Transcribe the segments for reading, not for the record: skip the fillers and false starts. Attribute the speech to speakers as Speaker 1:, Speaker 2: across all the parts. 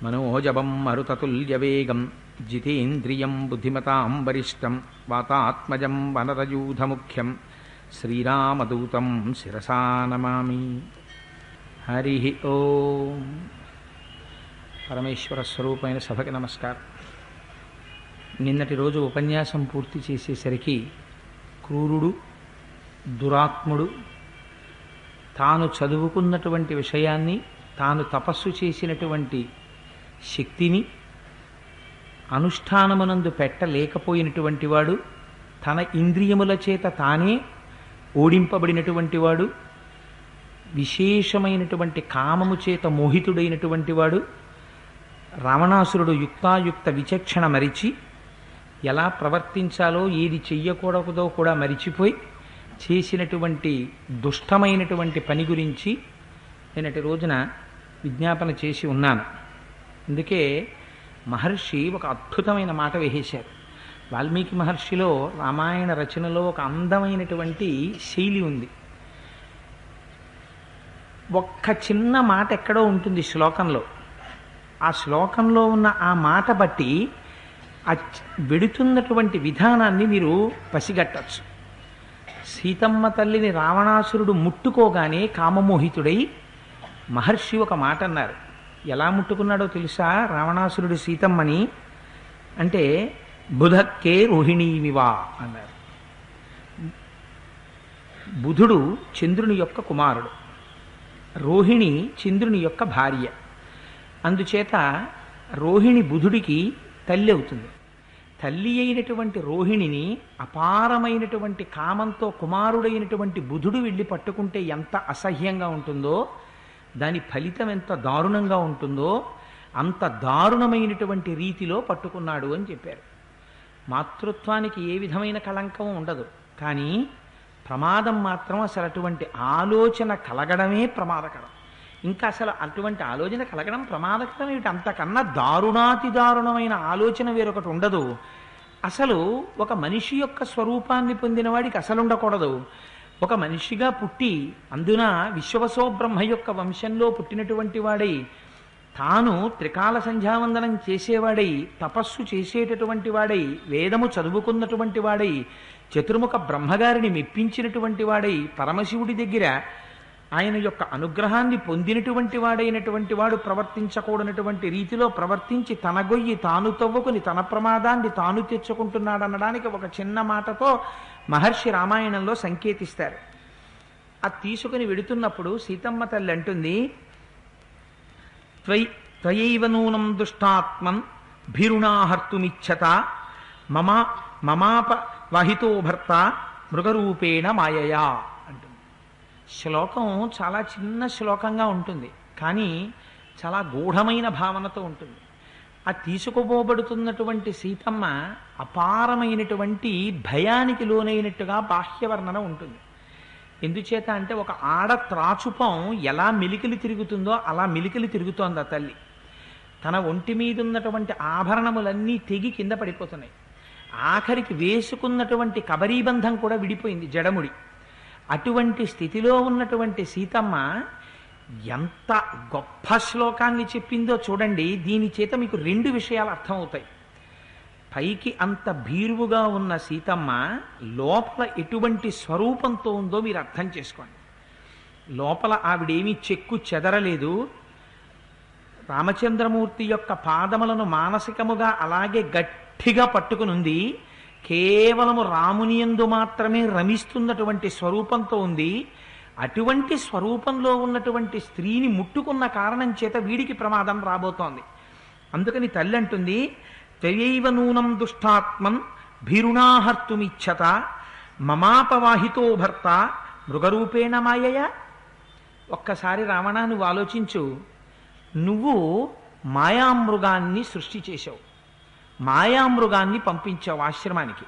Speaker 1: మనోజవం మరుతతుల్యవేగం జితేంద్రియం బుద్ధిమతాం వరిష్టం వాతాత్మజం వనరయూధముఖ్యం శ్రీరామదూతం శిరసా నమామి. హరి ఓం. పరమేశ్వర స్వరూపమైన సభకి నమస్కారం. నిన్నటి రోజు ఉపన్యాసం పూర్తి చేసేసరికి క్రూరుడు, దురాత్ముడు తాను చదువుకున్నటువంటి విషయాన్ని, తాను తపస్సు చేసినటువంటి శక్తిని అనుష్ఠానమునందు పెట్టలేకపోయినటువంటి వాడు, తన ఇంద్రియముల చేత తానే ఓడింపబడినటువంటి వాడు, విశేషమైనటువంటి కామము చేత మోహితుడైనటువంటి వాడు, రావణాసురుడు యుక్తాయుక్త విచక్షణ మరిచి ఎలా ప్రవర్తించాలో, ఏది చెయ్యకూడదో కూడా మరిచిపోయి చేసినటువంటి దుష్టమైనటువంటి పని గురించి నిన్నటి రోజున విజ్ఞాపన చేసి ఉన్నాను. అందుకే మహర్షి ఒక అద్భుతమైన మాట వేసేశారు. వాల్మీకి మహర్షిలో రామాయణ రచనలో ఒక అందమైనటువంటి శైలి ఉంది. ఒక్క చిన్న మాట ఎక్కడో ఉంటుంది శ్లోకంలో. ఆ శ్లోకంలో ఉన్న ఆ మాట బట్టి ఆ వెడుతున్నటువంటి విధానాన్ని మీరు పసిగట్టచ్చు. సీతమ్మ తల్లిని రావణాసురుడు ముట్టుకోగానే కామమోహితుడై మహర్షి ఒక మాట అన్నారు. ఎలా ముట్టుకున్నాడో తెలుసా రావణాసురుడు సీతమ్మని? అంటే బుధక్కే రోహిణీమివా అన్నారు. బుధుడు చంద్రుని యొక్క కుమారుడు, రోహిణి చంద్రుని యొక్క భార్య. అందుచేత రోహిణి బుధుడికి తల్లి అవుతుంది. తల్లి అయినటువంటి రోహిణిని అపారమైనటువంటి కామంతో కుమారుడైనటువంటి బుధుడు వెళ్ళి పట్టుకుంటే ఎంత అసహ్యంగా ఉంటుందో, దాని ఫలితం ఎంత దారుణంగా ఉంటుందో అంత దారుణమైనటువంటి రీతిలో పట్టుకున్నాడు అని చెప్పారు. మాతృత్వానికి ఏ విధమైన కళంకం ఉండదు, కానీ ప్రమాదం మాత్రం అసలు అటువంటి ఆలోచన కలగడమే ప్రమాదకరం. ఇంకా అసలు అటువంటి ఆలోచన కలగడం ప్రమాదకరం ఏమిటి? అంతకన్నా దారుణాతి దారుణమైన ఆలోచన వేరొకటి ఉండదు. అసలు ఒక మనిషి యొక్క స్వరూపాన్ని పొందిన వాడికి అసలు ఉండకూడదు. ఒక మనిషిగా పుట్టి అందున విశ్వవసో బ్రహ్మ యొక్క వంశంలో పుట్టినటువంటి వాడై, తాను త్రికాల సంధ్యావందనం చేసేవాడై, తపస్సు చేసేటటువంటి వాడై, వేదము చదువుకున్నటువంటి వాడై, చతుర్ముఖ బ్రహ్మగారిని మెప్పించినటువంటి వాడై, పరమశివుడి దగ్గర ఆయన యొక్క అనుగ్రహాన్ని పొందినటువంటి వాడైనటువంటి వాడు ప్రవర్తించకూడనటువంటి రీతిలో ప్రవర్తించి తన గొయ్యి తాను తవ్వుకుని తన ప్రమాదాన్ని తాను తెచ్చుకుంటున్నాడనడానికి ఒక చిన్న మాటతో మహర్షి రామాయణంలో సంకేతిస్తారు. అది తీసుకుని వెడుతున్నప్పుడు సీతమ్మ తల్లి అంటుంది, త్వయైవ నూనం దుష్టాత్మన్ భీరుణాహర్తుమిచ్చత మమాప వాహితో భర్త మృగరూపేణ మాయయా అంటుంది. శ్లోకం చాలా చిన్న శ్లోకంగా ఉంటుంది, కానీ చాలా గూఢమైన భావనతో ఉంటుంది. ఆ తీసుకుపోబడుతున్నటువంటి సీతమ్మ అపారమైనటువంటి భయానికి లోనైనట్టుగా బాహ్యవర్ణన ఉంటుంది. ఎందుచేత అంటే ఒక ఆడ త్రాచుపం ఎలా మెలికలు తిరుగుతుందో అలా మెలికలు తిరుగుతోంది ఆ తల్లి. తన ఒంటి మీద ఉన్నటువంటి ఆభరణములన్నీ తెగి కింద పడిపోతున్నాయి. ఆఖరికి వేసుకున్నటువంటి కబరీబంధం కూడా విడిపోయింది, జడముడి. అటువంటి స్థితిలో ఉన్నటువంటి సీతమ్మ ఎంత గొప్ప శ్లోకాన్ని చెప్పిందో చూడండి. దీని చేత మీకు రెండు విషయాలు అర్థమవుతాయి. పైకి అంత భీరువుగా ఉన్న సీతమ్మ లోపల ఎటువంటి స్వరూపంతో ఉందో మీరు అర్థం చేసుకోండి. లోపల ఆవిడేమీ చెక్కు చెదరలేదు. రామచంద్రమూర్తి యొక్క పాదములను మానసికముగా అలాగే గట్టిగా పట్టుకునుంది. కేవలము రాముని యందు మాత్రమే రమిస్తున్నటువంటి స్వరూపంతో ఉంది. అటువంటి స్వరూపంలో ఉన్నటువంటి స్త్రీని ముట్టుకున్న కారణం చేత వీడికి ప్రమాదం రాబోతోంది. అందుకని తల్లి అంటుంది, త్వయైవ నూనం దుష్టాత్మన్ భీరుణాహర్తుమిచ్చత మమాపవాహితో భర్త మృగరూపేణ మాయయ. ఒక్కసారి రావణ, నువ్వు ఆలోచించు. నువ్వు మాయామృగాన్ని సృష్టి చేశావు, మాయామృగాన్ని పంపించావు ఆశ్రమానికి.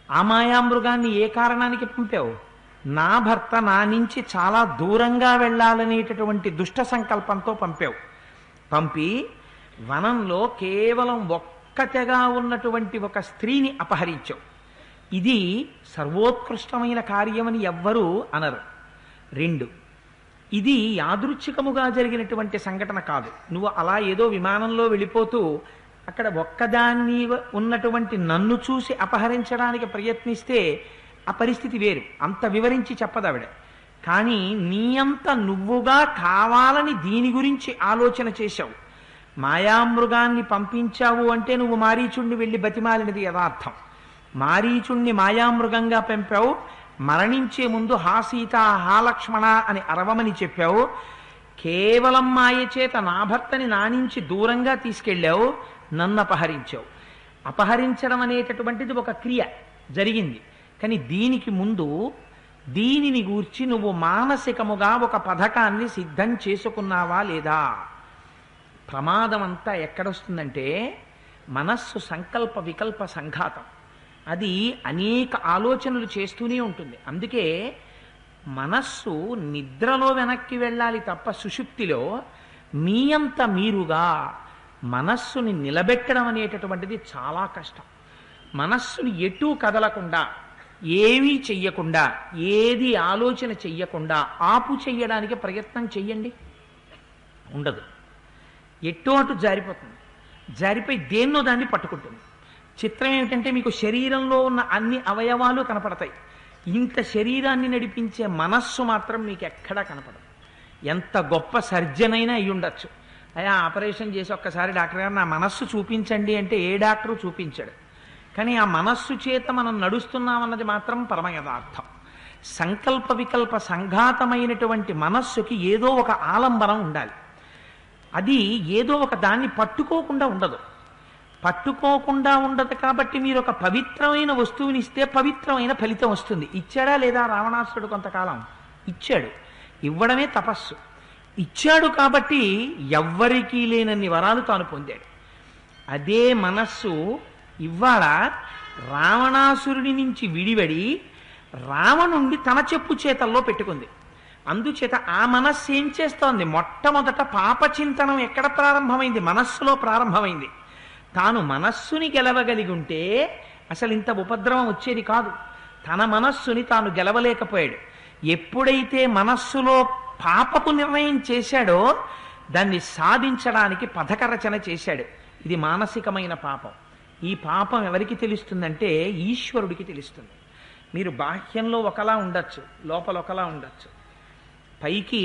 Speaker 1: ఆ మాయామృగాన్ని ఏ కారణానికి పంపావు? నా భర్త నా నుంచి చాలా దూరంగా వెళ్ళాలనేటటువంటి దుష్ట సంకల్పంతో పంపావు. పంపి వనంలో కేవలం ఒక్కతెగా ఉన్నటువంటి ఒక స్త్రీని అపహరించావు. ఇది సర్వోత్కృష్టమైన కార్యమని ఎవ్వరూ అనరు. రెండు, ఇది యాదృచ్ఛికముగా జరిగినటువంటి సంఘటన కాదు. నువ్వు అలా ఏదో విమానంలో వెళ్ళిపోతూ అక్కడ ఒక్కదాన్ని ఉన్నటువంటి నన్ను చూసి అపహరించడానికి ప్రయత్నిస్తే ఆ పరిస్థితి వేరు. అంత వివరించి చెప్పదావిడ. కానీ నీ అంత నువ్వుగా కావాలని దీని గురించి ఆలోచన చేశావు. మాయామృగాన్ని పంపించావు అంటే నువ్వు మారీచుణ్ణి వెళ్ళి బతిమాలినది యథార్థం. మారీచుణ్ణి మాయామృగంగా పంపావు. మరణించే ముందు హా సీత హా లక్ష్మణ అని అరవమని చెప్పావు. కేవలం మాయ చేత నా భర్తని నా నుంచి దూరంగా తీసుకెళ్ళావు, నన్ను అపహరించావు. అపహరించడం అనేటటువంటిది ఒక క్రియ జరిగింది. కానీ దీనికి ముందు దీనిని గూర్చి నువ్వు మానసికముగా ఒక పథకాన్ని సిద్ధం చేసుకున్నావా లేదా? ప్రమాదం అంతా ఎక్కడొస్తుందంటే మనస్సు సంకల్ప వికల్ప సంఘాతం. అది అనేక ఆలోచనలు చేస్తూనే ఉంటుంది. అందుకే మనస్సు నిద్రలో వెనక్కి వెళ్ళాలి తప్ప సుషుప్తిలో మీ అంత మీరుగా మనస్సుని నిలబెట్టడం అనేటటువంటిది చాలా కష్టం. మనస్సుని ఎటూ కదలకుండా, ఏమీ చెయ్యకుండా, ఏది ఆలోచన చెయ్యకుండా ఆపు చెయ్యడానికి ప్రయత్నం చెయ్యండి, ఉండదు. ఎటో అటు జారిపోతుంది. జారిపోయి దేన్నో దాన్ని పట్టుకుంటుంది. చిత్రం ఏమిటంటే మీకు శరీరంలో ఉన్న అన్ని అవయవాలు కనపడతాయి. ఇంత శరీరాన్ని నడిపించే మనస్సు మాత్రం మీకు ఎక్కడా కనపడదు. ఎంత గొప్ప సర్జన్ అయినా అయి ఉండొచ్చు. అయ్యా ఆపరేషన్ చేసి ఒక్కసారి డాక్టర్ గారు నా మనస్సు చూపించండి అంటే ఏ డాక్టరు చూపించాడు. కానీ ఆ మనస్సు చేత మనం నడుస్తున్నామన్నది మాత్రం పరమ యథార్థం. సంకల్ప వికల్ప సంఘాతమైనటువంటి మనస్సుకి ఏదో ఒక ఆలంబనం ఉండాలి. అది ఏదో ఒక దాన్ని పట్టుకోకుండా ఉండదు. పట్టుకోకుండా ఉండదు కాబట్టి మీరు ఒక పవిత్రమైన వస్తువుని ఇస్తే పవిత్రమైన ఫలితం వస్తుంది. ఇచ్చాడా లేదా రావణాసురుడు? కొంతకాలం ఇచ్చాడు. ఇవ్వడమే తపస్సు. ఇచ్చాడు కాబట్టి ఎవ్వరికీ లేనన్ని వరాలు తాను పొందాడు. అదే మనస్సు ఇవాళ రావణాసురుడి నుంచి విడివడి రావణుణ్ణి తన చెప్పు చేతల్లో పెట్టుకుంది. అందుచేత ఆ మనస్సు ఏం చేస్తోంది? మొట్టమొదట పాపచింతనం ఎక్కడ ప్రారంభమైంది? మనస్సులో ప్రారంభమైంది. తాను మనస్సుని గెలవగలిగి ఉంటే అసలు ఇంత ఉపద్రవం వచ్చేది కాదు. తన మనస్సుని తాను గెలవలేకపోయాడు. ఎప్పుడైతే మనస్సులో పాపపు నిర్ణయం చేశాడో దాన్ని సాధించడానికి పథక రచన చేశాడు. ఇది మానసికమైన పాపం. ఈ పాపం ఎవరికి తెలుస్తుందంటే ఈశ్వరుడికి తెలుస్తుంది. మీరు బాహ్యంలో ఒకలా ఉండొచ్చు, లోపల ఒకలా ఉండొచ్చు. పైకి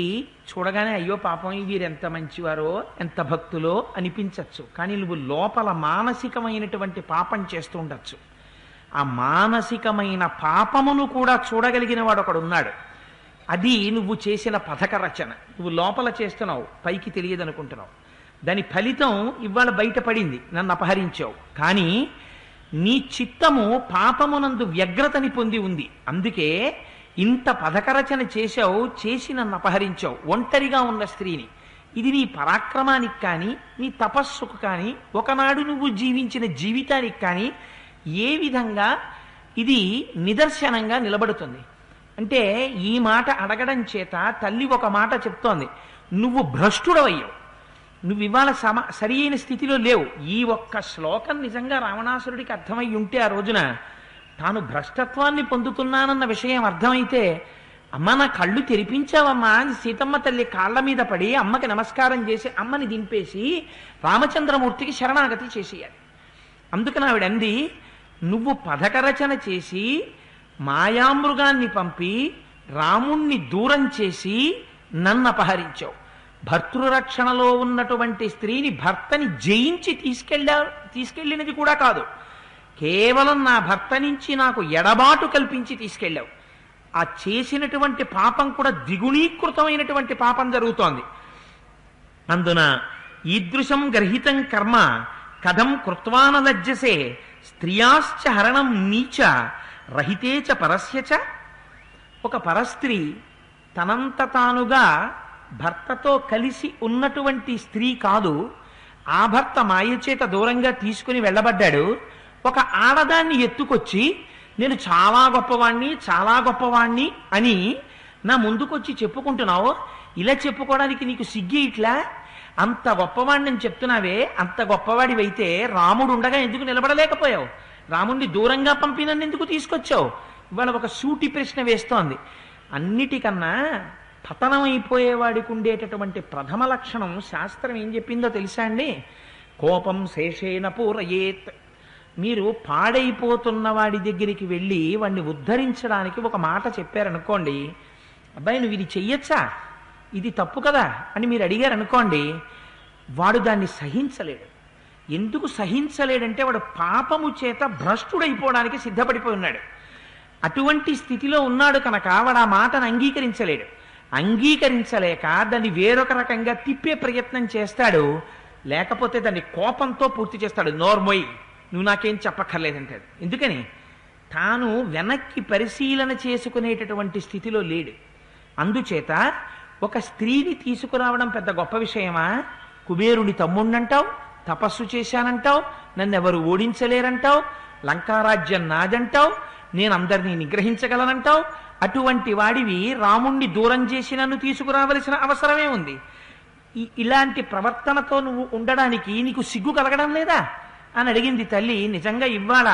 Speaker 1: చూడగానే అయ్యో పాపం వీరెంత మంచివారో ఎంత భక్తులో అనిపించవచ్చు. కానీ నువ్వు లోపల మానసికమైనటువంటి పాపం చేస్తూ ఉండొచ్చు. ఆ మానసికమైన పాపమును కూడా చూడగలిగిన వాడు ఒకడు ఉన్నాడు. అది నువ్వు చేసిన పథక రచన. నువ్వు లోపల చేస్తున్నావు, పైకి తెలియదు అనుకుంటున్నావు. దాని ఫలితం ఇవాళ బయటపడింది, నన్ను అపహరించావు. కానీ నీ చిత్తము పాపమునందు వ్యగ్రతని పొంది ఉంది. అందుకే ఇంత పథకరచన చేశావు, చేసి నన్ను అపహరించావు, ఒంటరిగా ఉన్న స్త్రీని. ఇది నీ పరాక్రమానికి కానీ నీ తపస్సుకు కానీ ఒకనాడు నువ్వు జీవించిన జీవితానికి కానీ ఏ విధంగా ఇది నిదర్శనంగా నిలబడుతుంది అంటే ఈ మాట అడగడం చేత తల్లి ఒక మాట చెప్తోంది, నువ్వు భ్రష్టుడవయ్యావు, నువ్వు ఇవాళ సరి అయిన స్థితిలో లేవు. ఈ ఒక్క శ్లోకం నిజంగా రావణాసురుడికి అర్థమై ఉంటే ఆ రోజున తాను భ్రష్టత్వాన్ని పొందుతున్నానన్న విషయం అర్థమైతే, అమ్మ నా కళ్ళు తెరిపించావమ్మా అని సీతమ్మ తల్లి కాళ్ళ మీద పడి అమ్మకి నమస్కారం చేసి అమ్మని దింపేసి రామచంద్రమూర్తికి శరణాగతి చేసేయాలి. అందుకని ఆవిడ అంది, నువ్వు పథకరచన చేసి మాయామృగాన్ని పంపి రాముణ్ణి దూరం చేసి నన్ను అపహరించావు. భర్తృరక్షణలో ఉన్నటువంటి స్త్రీని భర్తని జయించి తీసుకెళ్ళినది కూడా కాదు, కేవలం నా భర్త నుంచి నాకు ఎడబాటు కల్పించి తీసుకెళ్ళావు. ఆ చేసినటువంటి పాపం కూడా ద్విగుణీకృతమైనటువంటి పాపం జరుగుతోంది. అందున ఈదృశం గర్హితం కర్మ కథం కృత్వాన లజ్జసే స్త్రియాశ్చ హరణం నీచ రహితేచ పరస్యచ. ఒక పరస్త్రీ తనంత తానుగా భర్తతో కలిసి ఉన్నటువంటి స్త్రీ కాదు, ఆ భర్త మాయచేత దూరంగా తీసుకుని వెళ్ళబడ్డాడు. ఒక ఆడదాన్ని ఎత్తుకొచ్చి నేను చాలా గొప్పవాణ్ణి అని నా ముందుకొచ్చి చెప్పుకుంటున్నావు. ఇలా చెప్పుకోవడానికి నీకు సిగ్గి ఇట్లా? అంత గొప్పవాణ్ణి అని చెప్తున్నావే, అంత గొప్పవాడివైతే రాముడు ఉండగా ఎందుకు నిలబడలేకపోయావు? రాముణ్ణి దూరంగా పంపినన్ను ఎందుకు తీసుకొచ్చావు? ఇవాళ ఒక సూటి ప్రశ్న వేస్తోంది. అన్నిటికన్నా పతనమైపోయేవాడికి ఉండేటటువంటి ప్రథమ లక్షణం శాస్త్రం ఏం చెప్పిందో తెలుసా అండి? కోపం శేషేణ పూరయేత్. మీరు పాడైపోతున్న వాడి దగ్గరికి వెళ్ళి వాడిని ఉద్ధరించడానికి ఒక మాట చెప్పారనుకోండి, అబ్బాయి నువ్వు ఇది చెయ్యొచ్చా, ఇది తప్పు కదా అని మీరు అడిగారు అనుకోండి, వాడు దాన్ని సహించలేడు. ఎందుకు సహించలేడంటే వాడు పాపము చేత భ్రష్టుడైపోవడానికి సిద్ధపడిపోయి ఉన్నాడు. అటువంటి స్థితిలో ఉన్నాడు కనుక వాడు ఆ మాటను అంగీకరించలేడు. అంగీకరించలేక దాన్ని వేరొక రకంగా తిప్పే ప్రయత్నం చేస్తాడు, లేకపోతే దాన్ని కోపంతో పూర్తి చేస్తాడు. నోర్మొయ్, నువ్వు నాకేం చెప్పక్కర్లేదంటాడు. ఎందుకని? తాను వెనక్కి పరిశీలన చేసుకునేటటువంటి స్థితిలో లేడు. అందుచేత ఒక స్త్రీని తీసుకురావడం పెద్ద గొప్ప విషయమా? కుబేరుని తమ్ముణ్ణంటావు, తపస్సు చేశానంటావు, నన్నెవరు ఓడించలేరంటావు, లంకారాజ్యం నాదంటావు, నేను అందరినీ నిగ్రహించగలనంటావు. అటువంటి వాడివి రాముణ్ణి దూరం చేసి నన్ను తీసుకురావలసిన అవసరమే ఉంది. ఇలాంటి ప్రవర్తనతో నువ్వు ఉండడానికి నీకు సిగ్గు కలగడం లేదా అని అడిగింది తల్లి. నిజంగా ఇవాళ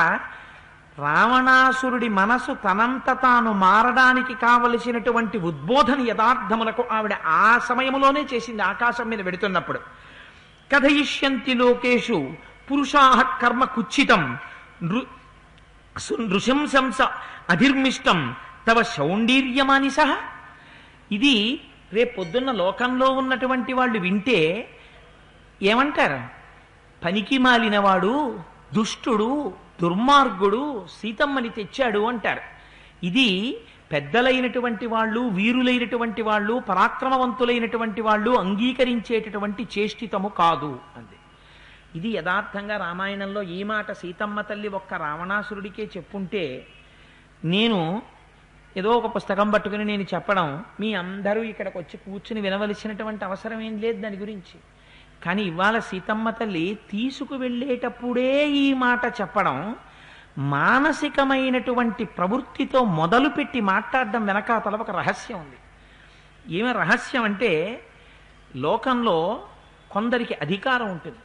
Speaker 1: రావణాసురుడి మనసు తనంత తాను మారడానికి కావలసినటువంటి ఉద్బోధన యథార్థమునకు ఆవిడ ఆ సమయంలోనే చేసింది. ఆకాశం మీద వెడుతున్నప్పుడు కథయిష్యంతి లోకేషు పురుషాః కర్మ కుచ్చితం నృశంసంస అధిర్మిష్టం తవ శౌండీర్యమానిసః. ఇది రేపొద్దున్న లోకంలో ఉన్నటువంటి వాళ్ళు వింటే ఏమంటారు? పనికి మాలినవాడు, దుష్టుడు, దుర్మార్గుడు సీతమ్మని తెచ్చాడు అంటారు. ఇది పెద్దలైనటువంటి వాళ్ళు, వీరులైనటువంటి వాళ్ళు, పరాక్రమవంతులైనటువంటి వాళ్ళు అంగీకరించేటటువంటి చేష్టితము కాదు అంది. ఇది యథార్థంగా రామాయణంలో ఈ మాట సీతమ్మ తల్లి ఒక్క రావణాసురుడికే చెప్పుంటే, నేను ఏదో ఒక పుస్తకం పట్టుకుని నేను చెప్పడం, మీ అందరూ ఇక్కడికి వచ్చి కూర్చుని వినవలసినటువంటి అవసరం ఏం లేదు దాని గురించి. కానీ ఇవాళ సీతమ్మ తల్లి తీసుకువెళ్ళేటప్పుడే ఈ మాట చెప్పడం, మానసికమైనటువంటి ప్రవృత్తితో మొదలుపెట్టి మాట్లాడడం వెనకాతల ఒక రహస్యం ఉంది. ఏమి రహస్యం అంటే, లోకంలో కొందరికి అధికారం ఉంటుంది,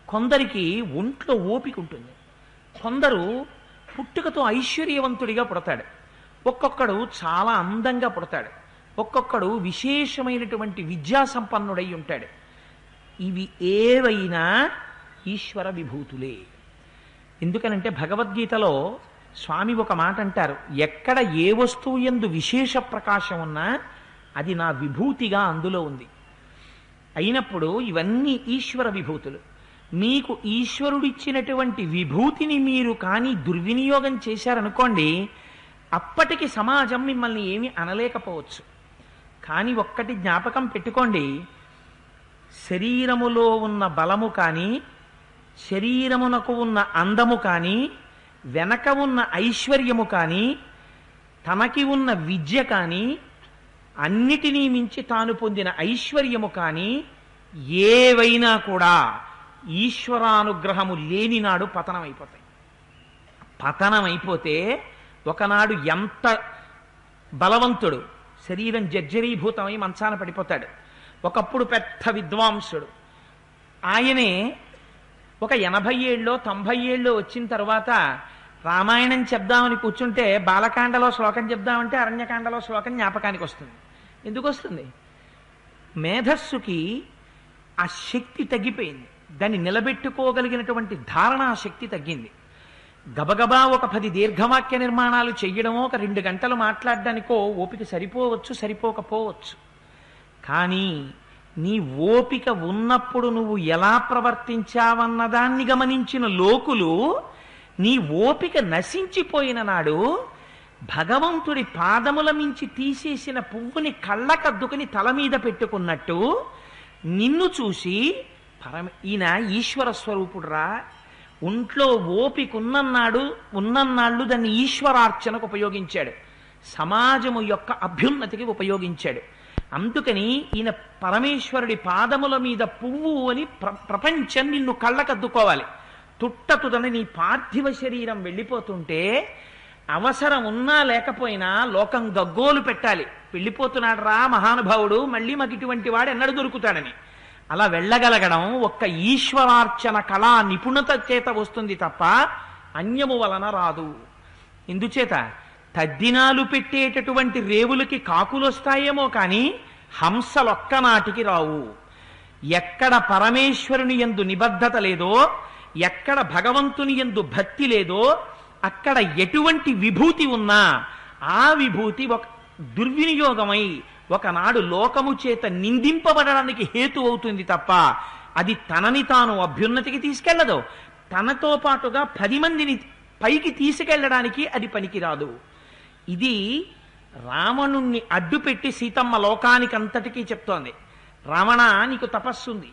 Speaker 1: కొందరికి ఒంట్లో ఓపిక ఉంటుంది, కొందరు పుట్టుకతో ఐశ్వర్యవంతుడిగా పుడతాడు, ఒక్కొక్కడు చాలా అందంగా పుడతాడు, ఒక్కొక్కడు విశేషమైనటువంటి విద్యా సంపన్నుడై ఉంటాడు. ఇవి ఏవైనా ఈశ్వర విభూతులే. ఎందుకనంటే భగవద్గీతలో స్వామి ఒక మాట అంటారు, ఎక్కడ ఏ వస్తువు యందు విశేష ప్రకాశం ఉన్నా అది నా విభూతిగా అందులో ఉంది. అయినప్పుడు ఇవన్నీ ఈశ్వర విభూతులు. మీకు ఈశ్వరుడిచ్చినటువంటి విభూతిని మీరు కానీ దుర్వినియోగం చేశారనుకోండి, అప్పటికి సమాజం మిమ్మల్ని ఏమీ అనలేకపోవచ్చు. కానీ ఒక్కటి జ్ఞాపకం పెట్టుకోండి, శరీరములో ఉన్న బలము కానీ, శరీరమునకు ఉన్న అందము కానీ, వెనక ఉన్న ఐశ్వర్యము కానీ, తనకి ఉన్న విద్య కానీ, అన్నిటినీ మించి తాను పొందిన ఐశ్వర్యము కానీ, ఏవైనా కూడా ఈశ్వరానుగ్రహము లేని నాడు పతనమైపోతాయి. పతనమైపోతే ఒకనాడు ఎంత బలవంతుడు శరీరం జర్జరీభూతమై మంచాన పడిపోతాడు. ఒకప్పుడు పెద్ద విద్వాంసుడు, ఆయనే ఒక 80 ఏళ్ళలో 90 ఏళ్ళలో వచ్చిన తర్వాత రామాయణం చెప్దామని కూర్చుంటే బాలకాండలో శ్లోకం చెప్దామంటే అరణ్యకాండలో శ్లోకం జ్ఞాపకానికి వస్తుంది. ఎందుకు వస్తుంది? మేధస్సుకి ఆ శక్తి తగ్గిపోయింది, దాన్ని నిలబెట్టుకోగలిగినటువంటి ధారణా శక్తి తగ్గింది. గబగబా ఒక 10 దీర్ఘవాక్య నిర్మాణాలు చెయ్యడమో, ఒక 2 గంటలు మాట్లాడడానికో ఓపిక సరిపోవచ్చు, సరిపోకపోవచ్చు. కానీ నీ ఓపిక ఉన్నప్పుడు నువ్వు ఎలా ప్రవర్తించావన్నదాన్ని గమనించిన లోకులు నీ ఓపిక నశించిపోయిన నాడు భగవంతుడి పాదముల మించి తీసేసిన పువ్వుని కళ్ళకద్దుకుని తల మీద పెట్టుకున్నట్టు నిన్ను చూసి ఈయన ఈశ్వర స్వరూపుడురా, ఒంట్లో ఓపిక ఉన్నన్నాళ్ళు దాన్ని ఈశ్వరార్చనకు ఉపయోగించాడు, సమాజము యొక్క అభ్యున్నతికి ఉపయోగించాడు. అందుకని ఈయన పరమేశ్వరుడి పాదముల మీద పువ్వు అని ప్రపంచం నిన్ను కళ్ళకద్దుకోవాలి. తుట్టతుదని నీ పార్థివ శరీరం వెళ్ళిపోతుంటే అవసరం ఉన్నా లేకపోయినా లోకం గగ్గోలు పెట్టాలి, వెళ్ళిపోతున్నాడు రా మహానుభావుడు, మళ్ళీ మాకు ఇటువంటి వాడు ఎన్నడు దొరుకుతాడని. అలా వెళ్ళగలగడం ఒక్క ఈశ్వరార్చన కళా నిపుణత చేత వస్తుంది తప్ప అన్యము వలన రాదు. ఎందుచేత తద్దినాలు పెట్టేటటువంటి రేవులకి కాకులొస్తాయేమో కానీ హంసలొక్కనాటికి రావు. ఎక్కడ పరమేశ్వరుని యందు నిబద్ధత లేదో, ఎక్కడ భగవంతుని యందు భక్తి లేదో, అక్కడ ఎటువంటి విభూతి ఉన్నా ఆ విభూతి ఒక దుర్వినియోగమై ఒకనాడు లోకము చేత నిందింపబడడానికి హేతు అవుతుంది తప్ప అది తనని తాను అభ్యున్నతికి తీసుకెళ్లదు. తనతో పాటుగా 10 మందిని పైకి తీసుకెళ్లడానికి అది పనికిరాదు. ఇది రావణుణ్ణి అడ్డుపెట్టి సీతమ్మ లోకానికి అంతటికీ చెప్తోంది. రావణ, నీకు తపస్సుంది,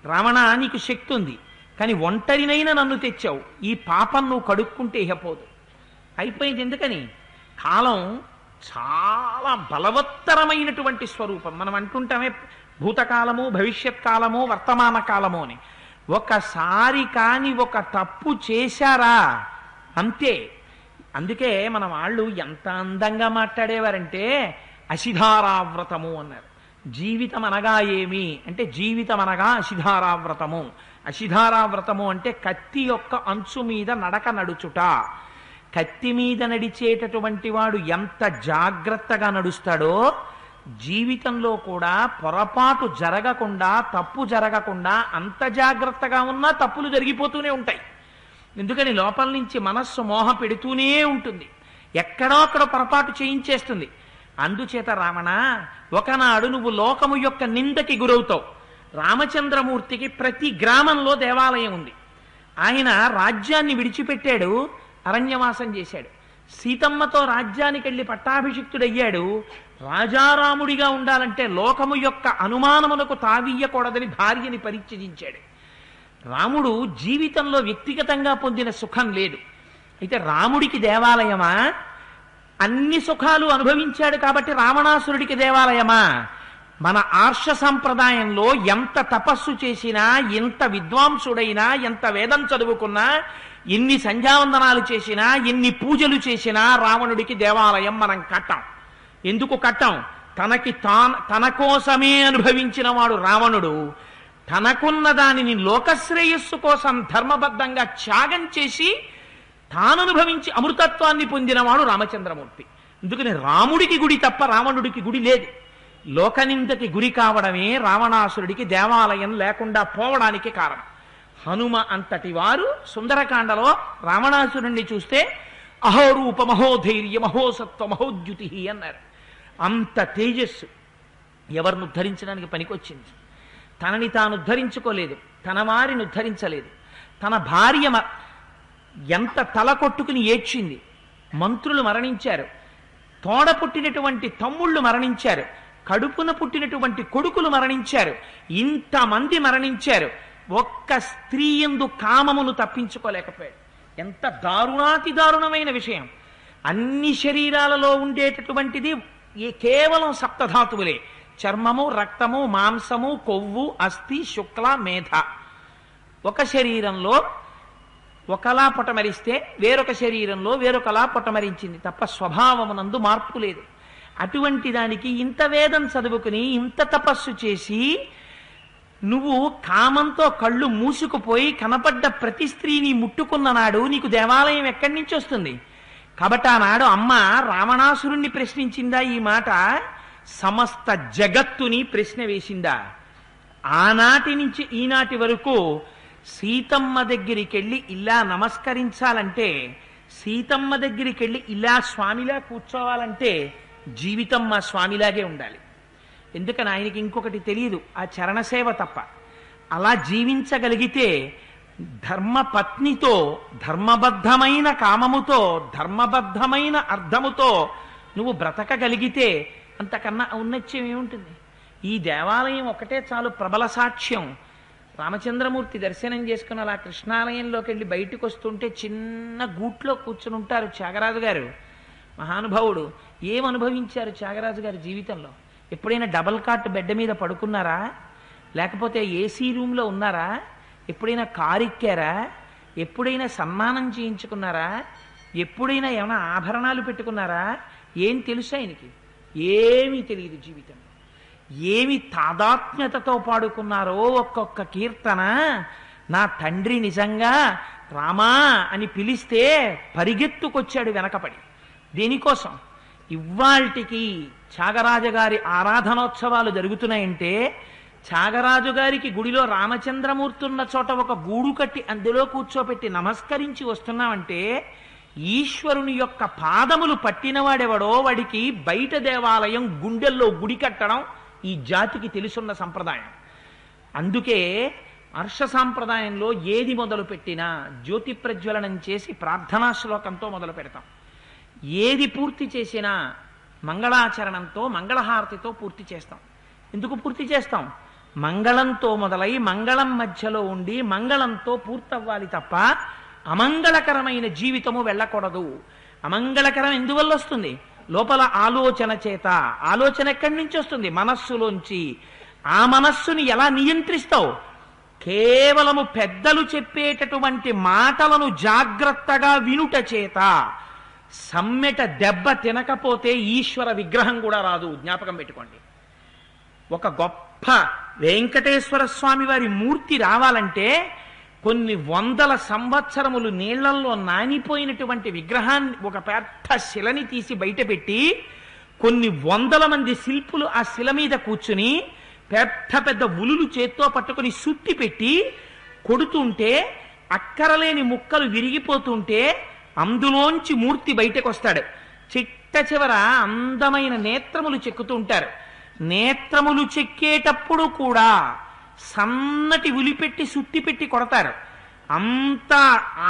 Speaker 1: రావణ నీకు శక్తి ఉంది, కానీ ఒంటరినైనా నన్ను తెచ్చావు, ఈ పాపం నువ్వు కడుక్కుంటే ఇహపోదు. అయిపోయింది. ఎందుకని? కాలం చాలా బలవత్తరమైనటువంటి స్వరూపం. మనం అంటుంటామే భూతకాలము, భవిష్యత్ కాలము, వర్తమాన కాలము అని. ఒకసారి కాని ఒక తప్పు చేశారా అంతే. అందుకే మన వాళ్ళు ఎంత అందంగా మాట్లాడేవారంటే అశిధారావ్రతము అన్నారు. జీవితం అనగా ఏమి అంటే జీవితం అనగా అశిధారావ్రతము. అశిధారావ్రతము అంటే కత్తి యొక్క అంచు మీద నడక నడుచుట. కత్తి మీద నడిచేటటువంటి వాడు ఎంత జాగ్రత్తగా నడుస్తాడో జీవితంలో కూడా పొరపాటు జరగకుండా, తప్పు జరగకుండా అంత జాగ్రత్తగా ఉన్నా తప్పులు జరిగిపోతూనే ఉంటాయి. ఎందుకని లోపల నుంచి మనస్సు మోహ పెడుతూనే ఉంటుంది, ఎక్కడో అక్కడ పొరపాటు చేయించేస్తుంది. అందుచేత రావణ, ఒకనాడు నువ్వు లోకము యొక్క నిందకి గురవుతావు. రామచంద్రమూర్తికి ప్రతి గ్రామంలో దేవాలయం ఉంది. ఆయన రాజ్యాన్ని విడిచిపెట్టాడు, అరణ్యవాసం చేశాడు. సీతమ్మతో రాజ్యానికి వెళ్ళి పట్టాభిషిక్తుడయ్యాడు. రాజారాముడిగా ఉండాలంటే లోకము యొక్క అనుమానములకు తావీయకూడదని భార్యని పరిత్యజించాడు. రాముడు జీవితంలో వ్యక్తిగతంగా పొందిన సుఖం లేదు. అయితే రాముడికి దేవాలయమా? అన్ని సుఖాలు అనుభవించాడు కాబట్టి రావణాసురుడికి దేవాలయమా? మన ఆర్ష సంప్రదాయంలో ఎంత తపస్సు చేసినా, ఎంత విద్వాంసుడైనా, ఎంత వేదం చదువుకున్నా, ఎన్ని సంధ్యావందనాలు చేసినా, ఎన్ని పూజలు చేసినా రావణుడికి దేవాలయం మనం కట్టాం. ఎందుకు కట్టాం? తన కోసమే అనుభవించిన వాడు రావణుడు. తనకున్న దానిని లోకశ్రేయస్సు కోసం ధర్మబద్ధంగా త్యాగం చేసి తాననుభవించి అమృతత్వాన్ని పొందినవాడు రామచంద్రమూర్తి. అందుకని రాముడికి గుడి తప్ప రావణుడికి గుడి లేదు. లోకనిందకి గురి కావడమే రావణాసురుడికి దేవాలయం లేకుండా పోవడానికి కారణం. హనుమ అంతటి వారు సుందరకాండలో రావణాసురుణ్ణి చూస్తే అహోరూప మహోధైర్య మహోసత్వ మహోద్యుతి అన్నారు. అంత తేజస్సు ఎవరిని ఉద్ధరించడానికి పనికొచ్చింది. తనని తాను ఉద్ధరించుకోలేదు, తన వారిని ఉద్ధరించలేదు. తన భార్య ఎంత తల కొట్టుకుని ఏడ్చింది. మంత్రులు మరణించారు, తోడ పుట్టినటువంటి తమ్ముళ్ళు మరణించారు, కడుపున పుట్టినటువంటి కొడుకులు మరణించారు, ఇంతమంది మరణించారు. ఒక్క స్త్రీ యందు కామమును తప్పించుకోలేకపోయాడు. ఎంత దారుణాతి దారుణమైన విషయం! అన్ని శరీరాలలో ఉండేటటువంటిది కేవలం సప్తధాతువులే: చర్మము, రక్తము, మాంసము, కొవ్వు, అస్థి, శుక్ల, మేధ. ఒక శరీరంలో ఒకలా పొటమరిస్తే వేరొక శరీరంలో వేరొకలా పొటమరించింది తప్ప స్వభావమునందు మార్పు లేదు. అటువంటి దానికి ఇంత వేదం చదువుకుని, ఇంత తపస్సు చేసి, నువ్వు కామంతో కళ్ళు మూసుకుపోయి కనపడ్డ ప్రతి స్త్రీని ముట్టుకున్న నాడు నీకు దేవాలయం ఎక్కడి నుంచి వస్తుంది? కాబట్టి ఆనాడు అమ్మ రావణాసురుణ్ణి ప్రశ్నించిందా ఈ మాట? సమస్త జగత్తుని ప్రశ్న వేసిందా? ఆనాటి నుంచి ఈనాటి వరకు సీతమ్మ దగ్గరికి వెళ్ళి ఇలా నమస్కరించాలంటే, సీతమ్మ దగ్గరికి వెళ్ళి ఇలా స్వామిలా కూర్చోవాలంటే జీవితం మా స్వామిలాగే ఉండాలి. ఎందుకని ఆయనకి ఇంకొకటి తెలియదు, ఆ చరణసేవ తప్ప. అలా జీవించగలిగితే ధర్మపత్నితో, ధర్మబద్ధమైన కామముతో, ధర్మబద్ధమైన అర్థముతో నువ్వు బ్రతకగలిగితే అంతకన్నా ఔన్నత్యం ఏముంటుంది? ఈ దేవాలయం ఒకటే చాలు ప్రబల సాక్ష్యం. రామచంద్రమూర్తి దర్శనం చేసుకుని అలా కృష్ణాలయంలోకి వెళ్ళి బయటకు వస్తుంటే చిన్న గూట్లో కూర్చుని ఉంటారు త్యాగరాజు గారు. మహానుభావుడు. ఏమనుభవించారు త్యాగరాజు గారి జీవితంలో? ఎప్పుడైనా డబల్ కాట్ బెడ్ మీద పడుకున్నారా? లేకపోతే ఏసీ రూమ్లో ఉన్నారా? ఎప్పుడైనా కారు ఎక్కారా? ఎప్పుడైనా సన్మానం చేయించుకున్నారా? ఎప్పుడైనా ఏమైనా ఆభరణాలు పెట్టుకున్నారా? ఏం తెలుసు ఆయనకి? ఏమీ తెలియదు జీవితంలో. ఏమి తాదాత్మ్యతతో పాడుకున్నారో ఒక్కొక్క కీర్తన. నా తండ్రి నిజంగా రామా అని పిలిస్తే పరిగెత్తుకొచ్చాడు వెనకపడి. దేనికోసం? ఇవాల్టికి త్యాగరాజగారి ఆరాధనోత్సవాలు జరుగుతున్నాయంటే త్యాగరాజు గారికి గుడిలో రామచంద్రమూర్తి ఉన్న చోట ఒక గూడు కట్టి అందులో కూర్చోపెట్టి నమస్కరించి వస్తున్నామంటే ఈశ్వరుని యొక్క పాదములు పట్టినవాడెవడో వాడికి బయట దేవాలయం గుండెల్లో గుడి కట్టడం ఈ జాతికి తెలుసున్న సంప్రదాయం. అందుకే హర్ష సాంప్రదాయంలో ఏది మొదలు పెట్టినా జ్యోతి ప్రజ్వలనం చేసి ప్రార్థనా శ్లోకంతో మొదలు పెడతాం. ఏది పూర్తి చేసినా మంగళాచరణంతో మంగళహారతితో పూర్తి చేస్తాం. ఎందుకు పూర్తి చేస్తాం? మంగళంతో మొదలై మంగళం మధ్యలో ఉండి మంగళంతో పూర్తవ్వాలి తప్ప అమంగళకరమైన జీవితము వెళ్ళకూడదు. అమంగళకరం ఎందువల్ల వస్తుంది? లోపల ఆలోచన చేత. ఆలోచన ఎక్కడి నుంచి వస్తుంది? మనస్సులోంచి. ఆ మనస్సుని ఎలా నియంత్రిస్తావు? కేవలము పెద్దలు చెప్పేటటువంటి మాటలను జాగ్రత్తగా వినుట చేత. సమ్మెట దెబ్బ తినకపోతే ఈశ్వర విగ్రహం కూడా రాదు. జ్ఞాపకం పెట్టుకోండి. ఒక గొప్ప వెంకటేశ్వర స్వామి వారి మూర్తి రావాలంటే కొన్ని వందల సంవత్సరములు నీళ్లల్లో నానిపోయినటువంటి విగ్రహాన్ని ఒక పెద్ద శిలని తీసి బయటపెట్టి కొన్ని వందల మంది శిల్పులు ఆ శిల మీద కూర్చుని పెద్ద పెద్ద ఉలులు చేత్తో పట్టుకుని సుత్తి పెట్టి కొడుతుంటే అక్కరలేని ముక్కలు విరిగిపోతుంటే అందులోంచి మూర్తి బయటకు వస్తాడు. చిట్ట చివర అందమైన నేత్రములు చెక్కుతూ ఉంటారు. నేత్రములు చెక్కేటప్పుడు కూడా సన్నటి ఉలిపెట్టి సుత్తి పెట్టి కొడతారు. అంత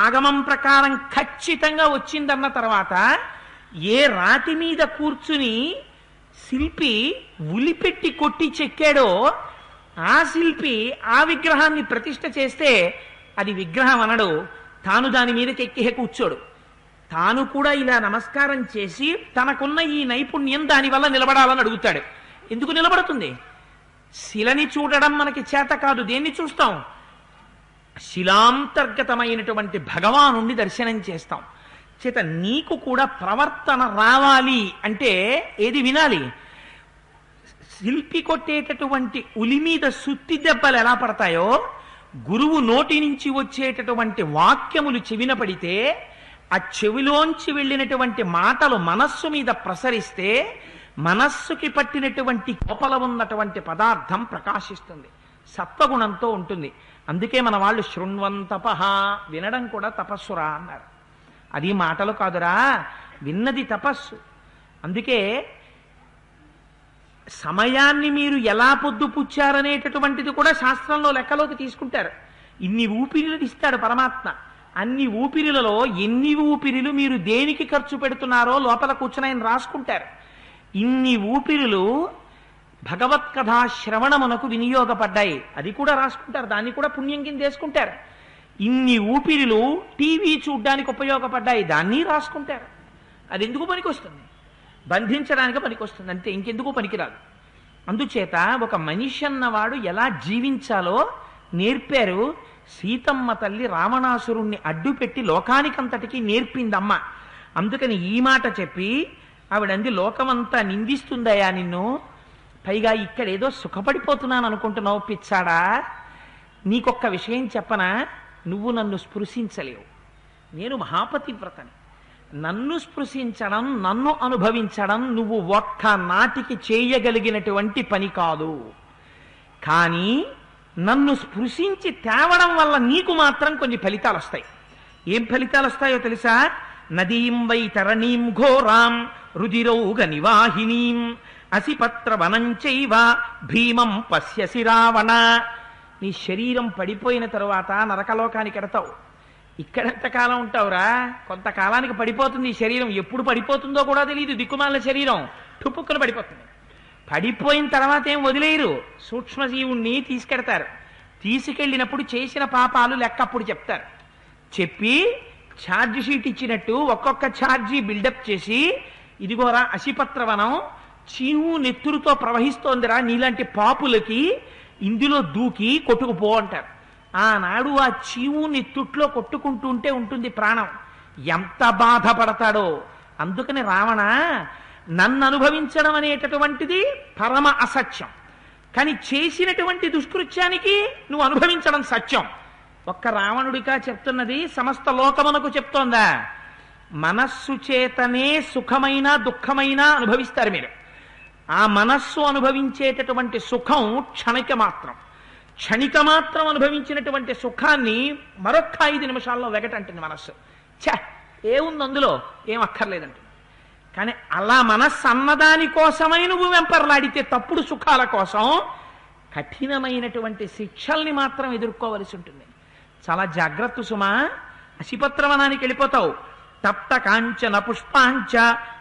Speaker 1: ఆగమం ప్రకారం ఖచ్చితంగా వచ్చిందన్న తర్వాత ఏ రాతి మీద కూర్చుని శిల్పి ఉలిపెట్టి కొట్టి చెక్కాడో ఆ శిల్పి ఆ విగ్రహాన్ని ప్రతిష్ఠ చేస్తే అది విగ్రహం అనడు. తాను దాని మీద చెక్కి కూర్చోడు. తాను కూడా ఇలా నమస్కారం చేసి తనకున్న ఈ నైపుణ్యం దానివల్ల నిలబడాలని అడుగుతాడు. ఎందుకు నిలబడుతుంది? శిలని చూడడం మనకి చేత కాదు. దేన్ని చూస్తాం? శిలాంతర్గతమైనటువంటి భగవానుణ్ణి దర్శనం చేస్తాం. చేత నీకు కూడా ప్రవర్తన రావాలి అంటే ఏది వినాలి? శిల్పి కొట్టేటటువంటి ఉలి మీద సుత్తి దెబ్బలు ఎలా పడతాయో గురువు నోటి నుంచి వచ్చేటటువంటి వాక్యములు చెవిన పడితే ఆ చెవిలోంచి వెళ్ళినటువంటి మాటలు మనస్సు మీద ప్రసరిస్తే మనస్సుకి పట్టినటువంటి కోపల ఉన్నటువంటి పదార్థం ప్రకాశిస్తుంది, సత్వగుణంతో ఉంటుంది. అందుకే మన వాళ్ళు శృణ్వంతపహ, వినడం కూడా తపస్సురా అన్నారు. అది మాటలు కాదురా, విన్నది తపస్సు. అందుకే సమయాన్ని మీరు ఎలా పొద్దుపుచ్చారనేటటువంటిది కూడా శాస్త్రంలో లెక్కలోకి తీసుకుంటారు. ఇన్ని ఊపిరిలు ఇస్తాడు పరమాత్మ. అన్ని ఊపిరిలలో ఎన్ని ఊపిరిలు మీరు దేనికి ఖర్చు పెడుతున్నారో లోపల కూర్చుని ఆయన రాసుకుంటారు. ఇన్ని ఊపిరులు భగవత్కథా శ్రవణమునకు వినియోగపడ్డాయి, అది కూడా రాసుకుంటారు. దాన్ని కూడా పుణ్యం కింద చేసుకుంటారు. ఇన్ని ఊపిరులు టీవీ చూడ్డానికి ఉపయోగపడ్డాయి, దాన్ని రాసుకుంటారు. అది ఎందుకు పనికొస్తుంది? బంధించడానికి పనికొస్తుంది అంతే, ఇంకెందుకు పనికిరాదు. అందుచేత ఒక మనిషి అన్నవాడు ఎలా జీవించాలో నేర్పారు. సీతమ్మ తల్లి రావణాసురుణ్ణి అడ్డుపెట్టి లోకానికంతటికి నేర్పిందమ్మ. అందుకని ఈ మాట చెప్పి ఆవిడంది, లోకమంతా నిందిస్తుందయా నిన్ను, పైగా ఇక్కడేదో సుఖపడిపోతున్నాను అనుకుంటున్నావు పిచ్చాడా, నీకొక్క విషయం చెప్పనా, నువ్వు నన్ను స్పృశించలేవు. నేను మహాపతివ్రతని. నన్ను స్పృశించడం, నన్ను అనుభవించడం నువ్వు ఒక్క నాటికి చేయగలిగినటువంటి పని కాదు. కానీ నన్ను స్పృశించి తేవడం వల్ల నీకు మాత్రం కొన్ని ఫలితాలు వస్తాయి. ఏం ఫలితాలు వస్తాయో తెలుసా? నదీం వై తరణీం ఘోరాం రుధిరౌగ నివాహినీం అసిపత్ర వనంచైవ భీమం పశ్యసి రావణ. నీ శరీరం పడిపోయిన తరువాత నరకలోకానికి ఎడతావు. ఇక్కడెంతకాలం ఉంటావురా? కొంతకాలానికి పడిపోతుంది ఈ శరీరం. ఎప్పుడు పడిపోతుందో కూడా తెలియదు. దిక్కుమాల శరీరం టుపుక్కున పడిపోతుంది. పడిపోయిన తర్వాత ఏం వదిలేయరు, సూక్ష్మజీవుణ్ణి తీసుకెడతారు. తీసుకెళ్ళినప్పుడు చేసిన పాపాలు లెక్క అప్పుడు చెప్తారు. చెప్పి ఛార్జ్ షీట్ ఇచ్చినట్టు ఒక్కొక్క ఛార్జీ బిల్డప్ చేసి, ఇదిగోరా అసిపత్రవనం చీము నెత్తురుతో ప్రవహిస్తోందిరా, నీలాంటి పాపులకి ఇందులో దూకి కొట్టుకుపో అంటారు. ఆనాడు ఆ చీము నెత్తుట్లో కొట్టుకుంటుంటే ఉంటుంది ప్రాణం. ఎంత బాధపడతాడో. అందుకని రావణ, నన్ను అనుభవించడం అనేటటువంటిది పరమ అసత్యం, కానీ చేసినటువంటి దుష్కృత్యానికి నువ్వు అనుభవించడం సత్యం. ఒక్క రావణుడిగా చెప్తున్నది, సమస్త లోకమునకు చెప్తోందా? మనస్సు చేతనే సుఖమైన దుఃఖమైన అనుభవిస్తారు మీరు. ఆ మనస్సు అనుభవించేటటువంటి సుఖం క్షణిక మాత్రం అనుభవించినటువంటి సుఖాన్ని మరొక్క 5 నిమిషాల్లో వెగటంటుంది మనస్సు. ఏముంది అందులో, ఏం అక్కర్లేదంటుంది. కానీ అలా మనస్సు అన్నదాని కోసమై నువ్వు వెంపర్లాడితే తప్పుడు సుఖాల కోసం కఠినమైనటువంటి శిక్షల్ని మాత్రం ఎదుర్కోవలసి ఉంటుంది. చాలా జాగ్రత్త సుమా. అసిపత్రవనానికి వెళ్ళిపోతావు. తప్త కాంచన పుష్పాంచ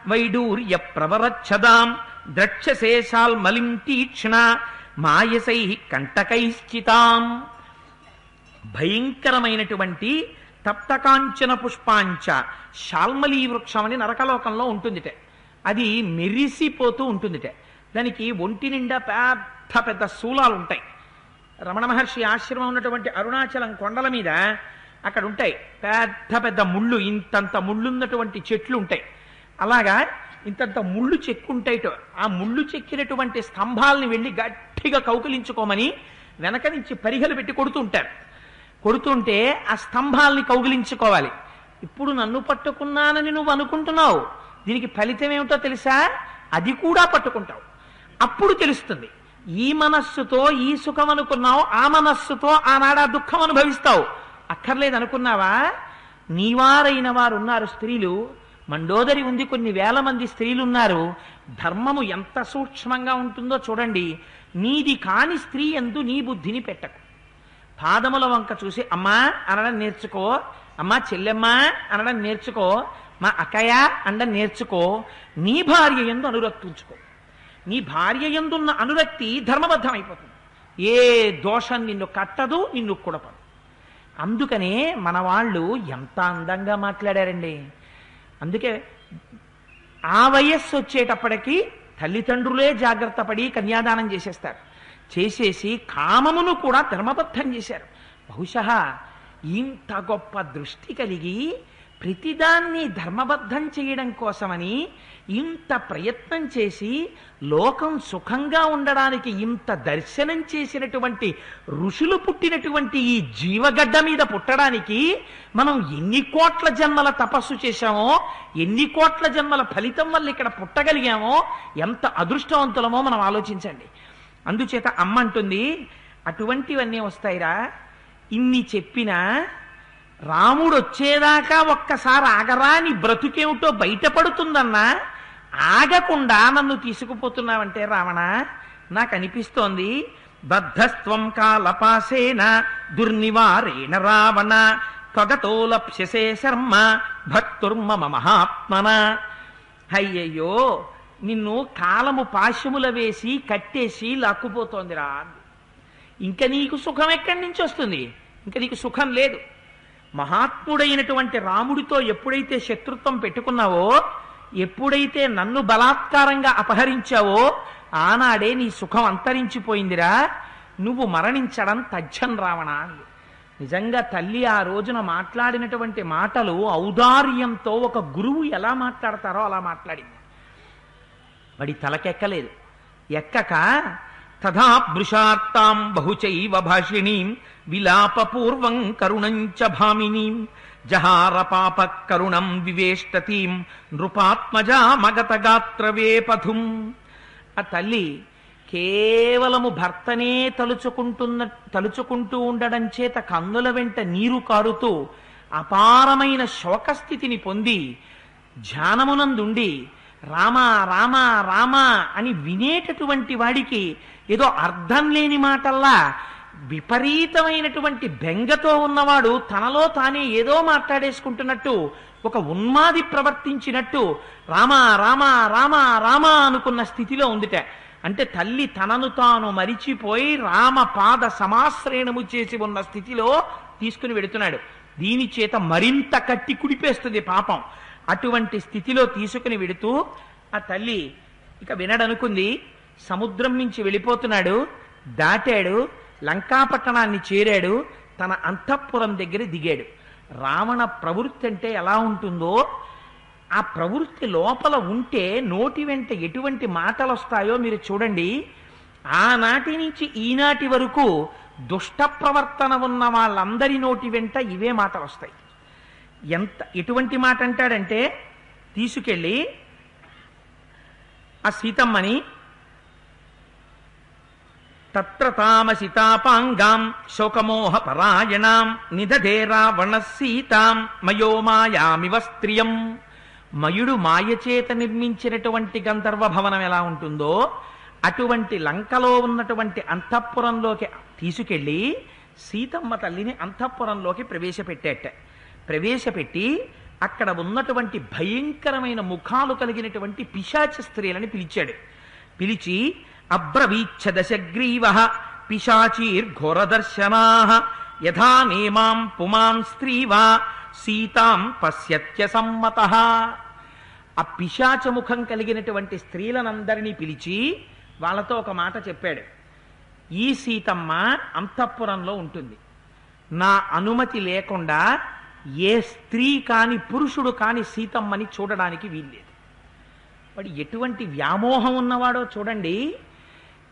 Speaker 1: వైడూర్య ప్రవరచ్చదాం ద్రక్షశేషాల్మలిం తీక్ష్ణ మాయసై కంటకైశ్చితాం. భయంకరమైనటువంటి తప్తకాంచన పుష్పాంచ, శాల్మలీ వృక్షం అని నరకలోకంలో ఉంటుందిట. అది మెరిసిపోతూ ఉంటుందిట. దానికి ఒంటి నిండా పెద్ద పెద్ద శూలాలు ఉంటాయి. రమణ మహర్షి ఆశ్రమం ఉన్నటువంటి అరుణాచలం కొండల మీద అక్కడ ఉంటాయి పెద్ద పెద్ద ముళ్ళు, ఇంతంత ముళ్ళున్నటువంటి చెట్లు ఉంటాయి. అలాగా ఇంతంత ముళ్ళు చెక్కుంటాయిటో. ఆ ముళ్ళు చెక్కినటువంటి స్తంభాలని వెళ్ళి గట్టిగా కౌగిలించుకోమని వెనక నుంచి పరిగెలు పెట్టి కొడుతుంటే ఆ స్తంభాలని కౌగిలించుకోవాలి. ఇప్పుడు నన్ను పట్టుకున్నానని నువ్వు అనుకుంటున్నావు, దీనికి ఫలితం ఏమిటో తెలుసా? అది కూడా పట్టుకుంటావు. అప్పుడు తెలుస్తుంది. ఈ మనస్సుతో ఈ సుఖం అనుకున్నావు, ఆ మనస్సుతో ఆనాడా దుఃఖం అనుభవిస్తావు. అక్కర్లేదనుకున్నావా? నీవారైన వారు ఉన్నారు స్త్రీలు, మండోదరి ఉంది, కొన్ని వేల మంది స్త్రీలు ఉన్నారు. ధర్మము ఎంత సూక్ష్మంగా ఉంటుందో చూడండి. నీది కాని స్త్రీ యందు నీ బుద్ధిని పెట్టకు. పాదముల వంక చూసి అమ్మా అనడం నేర్చుకో, అమ్మా చెల్లెమ్మా అనడం నేర్చుకో, మా అక్కయ్య అండం నేర్చుకో. నీ భార్య యందు అనురక్తించుకో. నీ భార్య యందున్న అనురక్తి ధర్మబద్ధం అయిపోతుంది. ఏ దోషం నిన్ను కట్టదు, నిన్ను కుడపదు. అందుకనే మన వాళ్ళు ఎంత అందంగా మాట్లాడారండి. అందుకే ఆ వయస్సు వచ్చేటప్పటికి తల్లిదండ్రులే జాగ్రత్త పడి కన్యాదానం చేసేసి కామమును కూడా ధర్మబద్ధం చేశారు. బహుశా ఇంత గొప్ప దృష్టి కలిగి ప్రతిదాన్ని ధర్మబద్ధం చేయడం కోసమని ఇంత ప్రయత్నం చేసి లోకం సుఖంగా ఉండడానికి ఇంత దర్శనం చేసినటువంటి ఋషులు పుట్టినటువంటి ఈ జీవగడ్డ మీద పుట్టడానికి మనం ఎన్ని కోట్ల జన్మల తపస్సు చేశామో, ఎన్ని కోట్ల జన్మల ఫలితం వల్ల ఇక్కడ పుట్టగలిగామో, ఎంత అదృష్టవంతులమో మనం ఆలోచించండి. అందుచేత అమ్మ అంటుంది, అటువంటివన్నీ వస్తాయిరా. ఇన్ని చెప్పినా రాముడు వచ్చేదాకా ఒక్కసారి ఆగరా, నీ బ్రతుకేమిటో బయటపడుతుందన్నా ఆగకుండా నన్ను తీసుకుపోతున్నావంటే రావణ, నాకు అనిపిస్తోంది బద్ధస్త్వం కాలపాసేన దుర్నివారేణ రావణ త్వగతో లప్స్యసే శర్మ భక్తుర్మమ మహాత్మన. అయ్యయ్యో, నిన్ను కాలము పాశముల వేసి కట్టేసి లాక్కుపోతోందిరా. ఇంక నీకు సుఖం ఎక్కడి నుంచి వస్తుంది? ఇంక నీకు సుఖం లేదు. మహాత్ముడైనటువంటి రాముడితో ఎప్పుడైతే శత్రుత్వం పెట్టుకున్నావో, ఎప్పుడైతే నన్ను బలాత్కారంగా అపహరించావో, ఆనాడే నీ సుఖం అంతరించిపోయిందిరా. నువ్వు మరణించడం తథ్యం రావణ. నిజంగా తల్లి ఆ రోజున మాట్లాడినటువంటి మాటలు ఔదార్యంతో ఒక గురువు ఎలా మాట్లాడతారో అలా మాట్లాడింది. వాడి తలకెక్కలేదు. ఎక్కక తథా భృషార్తాం బహుచైవ భాషిణీం విలాపపూర్వం కరుణంచ భామినీం జహార పాప కరుణం వివేష్టతీం నృపాత్మజా మగత గాత్రవేపథుం. ఆ తల్లి కేవలము భర్తనే తలుచుకుంటూ ఉండడం చేత కన్నుల వెంట నీరు కారుతూ అపారమైన శోకస్థితిని పొంది ధ్యానమునందుండి రామ రామ రామ అని వినేటటువంటి వాడికి ఏదో అర్థం లేని మాటల్లా విపరీతమైనటువంటి బెంగతో ఉన్నవాడు తనలో తానే ఏదో మాట్లాడేసుకుంటున్నట్టు, ఒక ఉన్మాది ప్రవర్తించినట్టు రామ రామ రామ రామ అనుకున్న స్థితిలో ఉందిట. అంటే తల్లి తనను తాను మరిచిపోయి రామ పాద సమాశ్రయణము చేసి ఉన్న స్థితిలో తీసుకుని వెడుతున్నాడు. దీని చేత మరింత కట్టి కుడిపేస్తుంది పాపం. అటువంటి స్థితిలో తీసుకుని వెడుతూ ఆ తల్లి ఇక వినడనుకుంది. సముద్రం నుంచి వెళ్ళిపోతున్నాడు, దాటాడు, లంకాపట్టణాన్ని చేరాడు, తన అంతఃపురం దగ్గర దిగాడు. రావణ ప్రవృత్తి అంటే ఎలా ఉంటుందో, ఆ ప్రవృత్తి లోపల ఉంటే నోటి వెంట ఎటువంటి మాటలు వస్తాయో మీరు చూడండి. ఆనాటి నుంచి ఈనాటి వరకు దుష్ట ప్రవర్తన ఉన్న వాళ్ళందరి నోటి వెంట ఇవే మాటలు వస్తాయి. ఎటువంటి మాట అంటాడంటే, తీసుకెళ్ళి ఆ సీతమ్మని తత్ర తామసితాపాంగాం శోకమోహ పరాయణాం నిదధే రావణ సీతాం మయో మాయామివ స్త్రియం. మయుడు మాయచేత నిర్మించినటువంటి గంధర్వ భవనం ఎలా ఉంటుందో అటువంటి లంకలో ఉన్నటువంటి అంతఃపురంలోకి తీసుకెళ్ళి సీతమ్మ తల్లిని అంతఃపురంలోకి ప్రవేశపెట్టి అక్కడ ఉన్నటువంటి భయంకరమైన ముఖాలు కలిగినటువంటి పిశాచ స్త్రీలని పిలిచి అబ్రవీచ్ఛ దశగ్రీవ పిశాచీర్ఘోరదర్శనా యథా నేమాం పుమాన్ స్త్రీవా సీతాం పశ్యత్య సమ్మతః. ఆ పిశాచ ముఖం కలిగినటువంటి స్త్రీలనందరినీ పిలిచి వాళ్ళతో ఒక మాట చెప్పాడు. ఈ సీతమ్మ అంతఃపురంలో ఉంటుంది. నా అనుమతి లేకుండా ఏ స్త్రీ కాని పురుషుడు కాని సీతమ్మని చూడడానికి వీల్లేదు. వాడు ఎటువంటి వ్యామోహం ఉన్నవాడో చూడండి.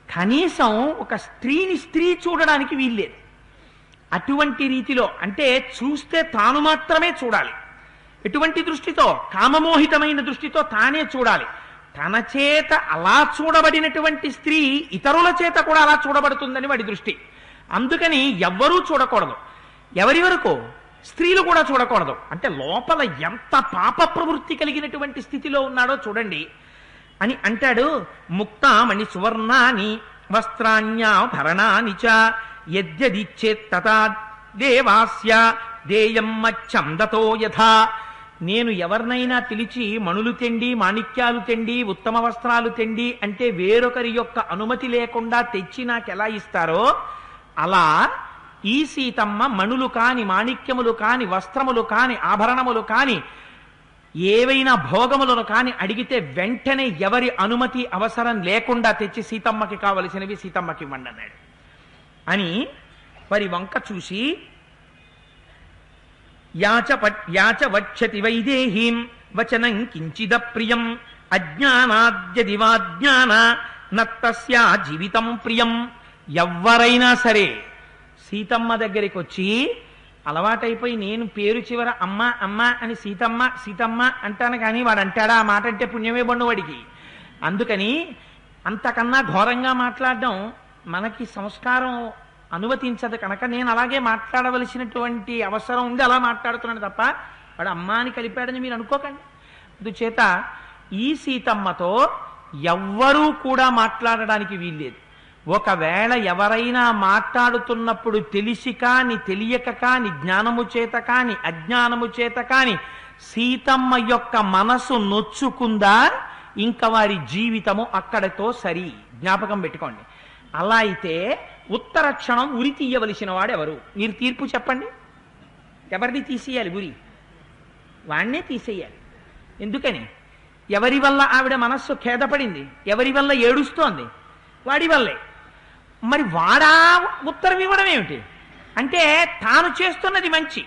Speaker 1: కనీసం ఒక స్త్రీ చూడడానికి వీల్లేదు. అటువంటి రీతిలో, అంటే చూస్తే తాను మాత్రమే చూడాలి. ఎటువంటి దృష్టితో? కామమోహితమైన దృష్టితో తానే చూడాలి. తన చేత అలా చూడబడినటువంటి స్త్రీ ఇతరుల చేత కూడా అలా చూడబడుతుందని వాడి దృష్టి. అందుకని ఎవ్వరూ చూడకూడదు. ఎవరి వరకు? స్త్రీలు కూడా చూడకూడదు. అంటే లోపల ఎంత పాప ప్రవృత్తి కలిగినటువంటి స్థితిలో ఉన్నాడో చూడండి అని అంటాడు. ముక్తామణి సువర్ణాని వస్త్రాణ్యాభరణాని చ యద్యదిచ్చేత్తతా దేవాస్య దేయం మచ్చందతో యథా. నేను ఎవరినైనా పిలిచి మణులు తెండి, మాణిక్యాలు తెండి, ఉత్తమ వస్త్రాలు తెండి అంటే వేరొకరి యొక్క అనుమతి లేకుండా తెచ్చి నాకెలా ఇస్తారో అలా ఈ సీతమ్మ మణులు కాని, మాణిక్యములు కాని, వస్త్రములు కాని, ఆభరణములు కాని, ఏవైనా భోగములను కాని అడిగితే వెంటనే ఎవరి అనుమతి అవసరం లేకుండా తెచ్చి సీతమ్మకి కావలసినవి సీతమ్మకి ఇవ్వండి అన్నాడు. అని వారి వంక చూసి యాచ వక్షతి వైదేహీం వచనం కించిద ప్రియం అజ్ఞానాద్యదివాజ్ఞాన నత్తస్యా జీవితం ప్రియం. ఎవ్వరైనా సరే సీతమ్మ దగ్గరికి వచ్చి అలవాటైపోయి నేను పేరు చివర అమ్మ అమ్మ అని సీతమ్మ సీతమ్మ అంటాను, కానీ వాడు అంటాడా? ఆ మాట అంటే పుణ్యమే బండు వాడికి. అందుకని అంతకన్నా ఘోరంగా మాట్లాడడం మనకి సంస్కారం అనుమతించదు కనుక నేను అలాగే మాట్లాడవలసినటువంటి అవసరం ఉండి అలా మాట్లాడుతున్నాను తప్ప వాడు అమ్మ అని కలిపాడని మీరు అనుకోకండి. అందుచేత ఈ సీతమ్మతో ఎవ్వరూ కూడా మాట్లాడడానికి వీల్లేదు. ఒకవేళ ఎవరైనా మాట్లాడుతున్నప్పుడు తెలిసి కాని, తెలియక కాని, జ్ఞానము చేత కాని, అజ్ఞానము చేత కాని సీతమ్మ యొక్క మనసు నొచ్చుకుందా ఇంకా వారి జీవితము అక్కడతో సరి. జ్ఞాపకం పెట్టుకోండి. అలా అయితే ఉత్తర క్షణం ఉరి తీయవలసిన వాడెవరు? మీరు తీర్పు చెప్పండి. ఎవరిని తీసేయాలి? ఉరి వాణ్ణే తీసేయాలి. ఎందుకని? ఎవరి వల్ల ఆవిడ మనస్సు ఖేదపడింది? ఎవరి వల్ల ఏడుస్తోంది? వాడి వల్లే. మరి వాడా ఉత్తరం ఇవ్వడం ఏమిటి? అంటే తాను చేస్తున్నది మంచి.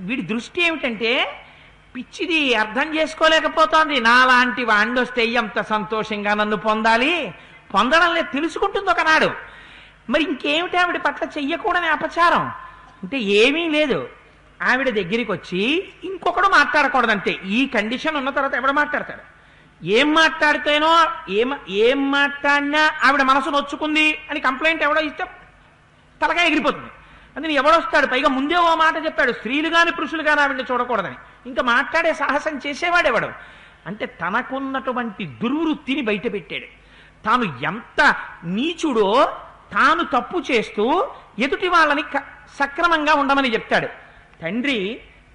Speaker 1: వీడి దృష్టి ఏమిటంటే పిచ్చిది, అర్థం చేసుకోలేకపోతోంది. నాలాంటి వాణ్ణి వస్తే ఎంత సంతోషంగా నన్ను పొందాలి, పొందడం లేదు, తెలుసుకుంటుంది ఒకనాడు. మరి ఇంకేమిటి ఆవిడ పట్ల చెయ్యకూడని అపచారం? అంటే ఏమీ లేదు. ఆవిడ దగ్గరికి వచ్చి ఇంకొకడు మాట్లాడకూడదంటే, ఈ కండిషన్ ఉన్న తర్వాత ఎవడు మాట్లాడతాడు? ఏం మాట్లాడితేనో ఏం మాట్లాడినా ఆవిడ మనసు నొచ్చుకుంది అని కంప్లైంట్ ఎవడో ఇస్తే తలగా ఎగిరిపోతుంది. అందుకని ఎవడొస్తాడు? పైగా ముందే ఓ మాట చెప్పాడు, స్త్రీలు కానీ పురుషులు కానీ ఆవిడని చూడకూడదని. ఇంకా మాట్లాడే సాహసం చేసేవాడెవడు? అంటే తనకున్నటువంటి దుర్వృత్తిని బయట పెట్టాడు. తాను ఎంత నీచుడో తాను తప్పు చేస్తూ ఎదుటి వాళ్ళని సక్రమంగా ఉండమని చెప్తాడు. తండ్రి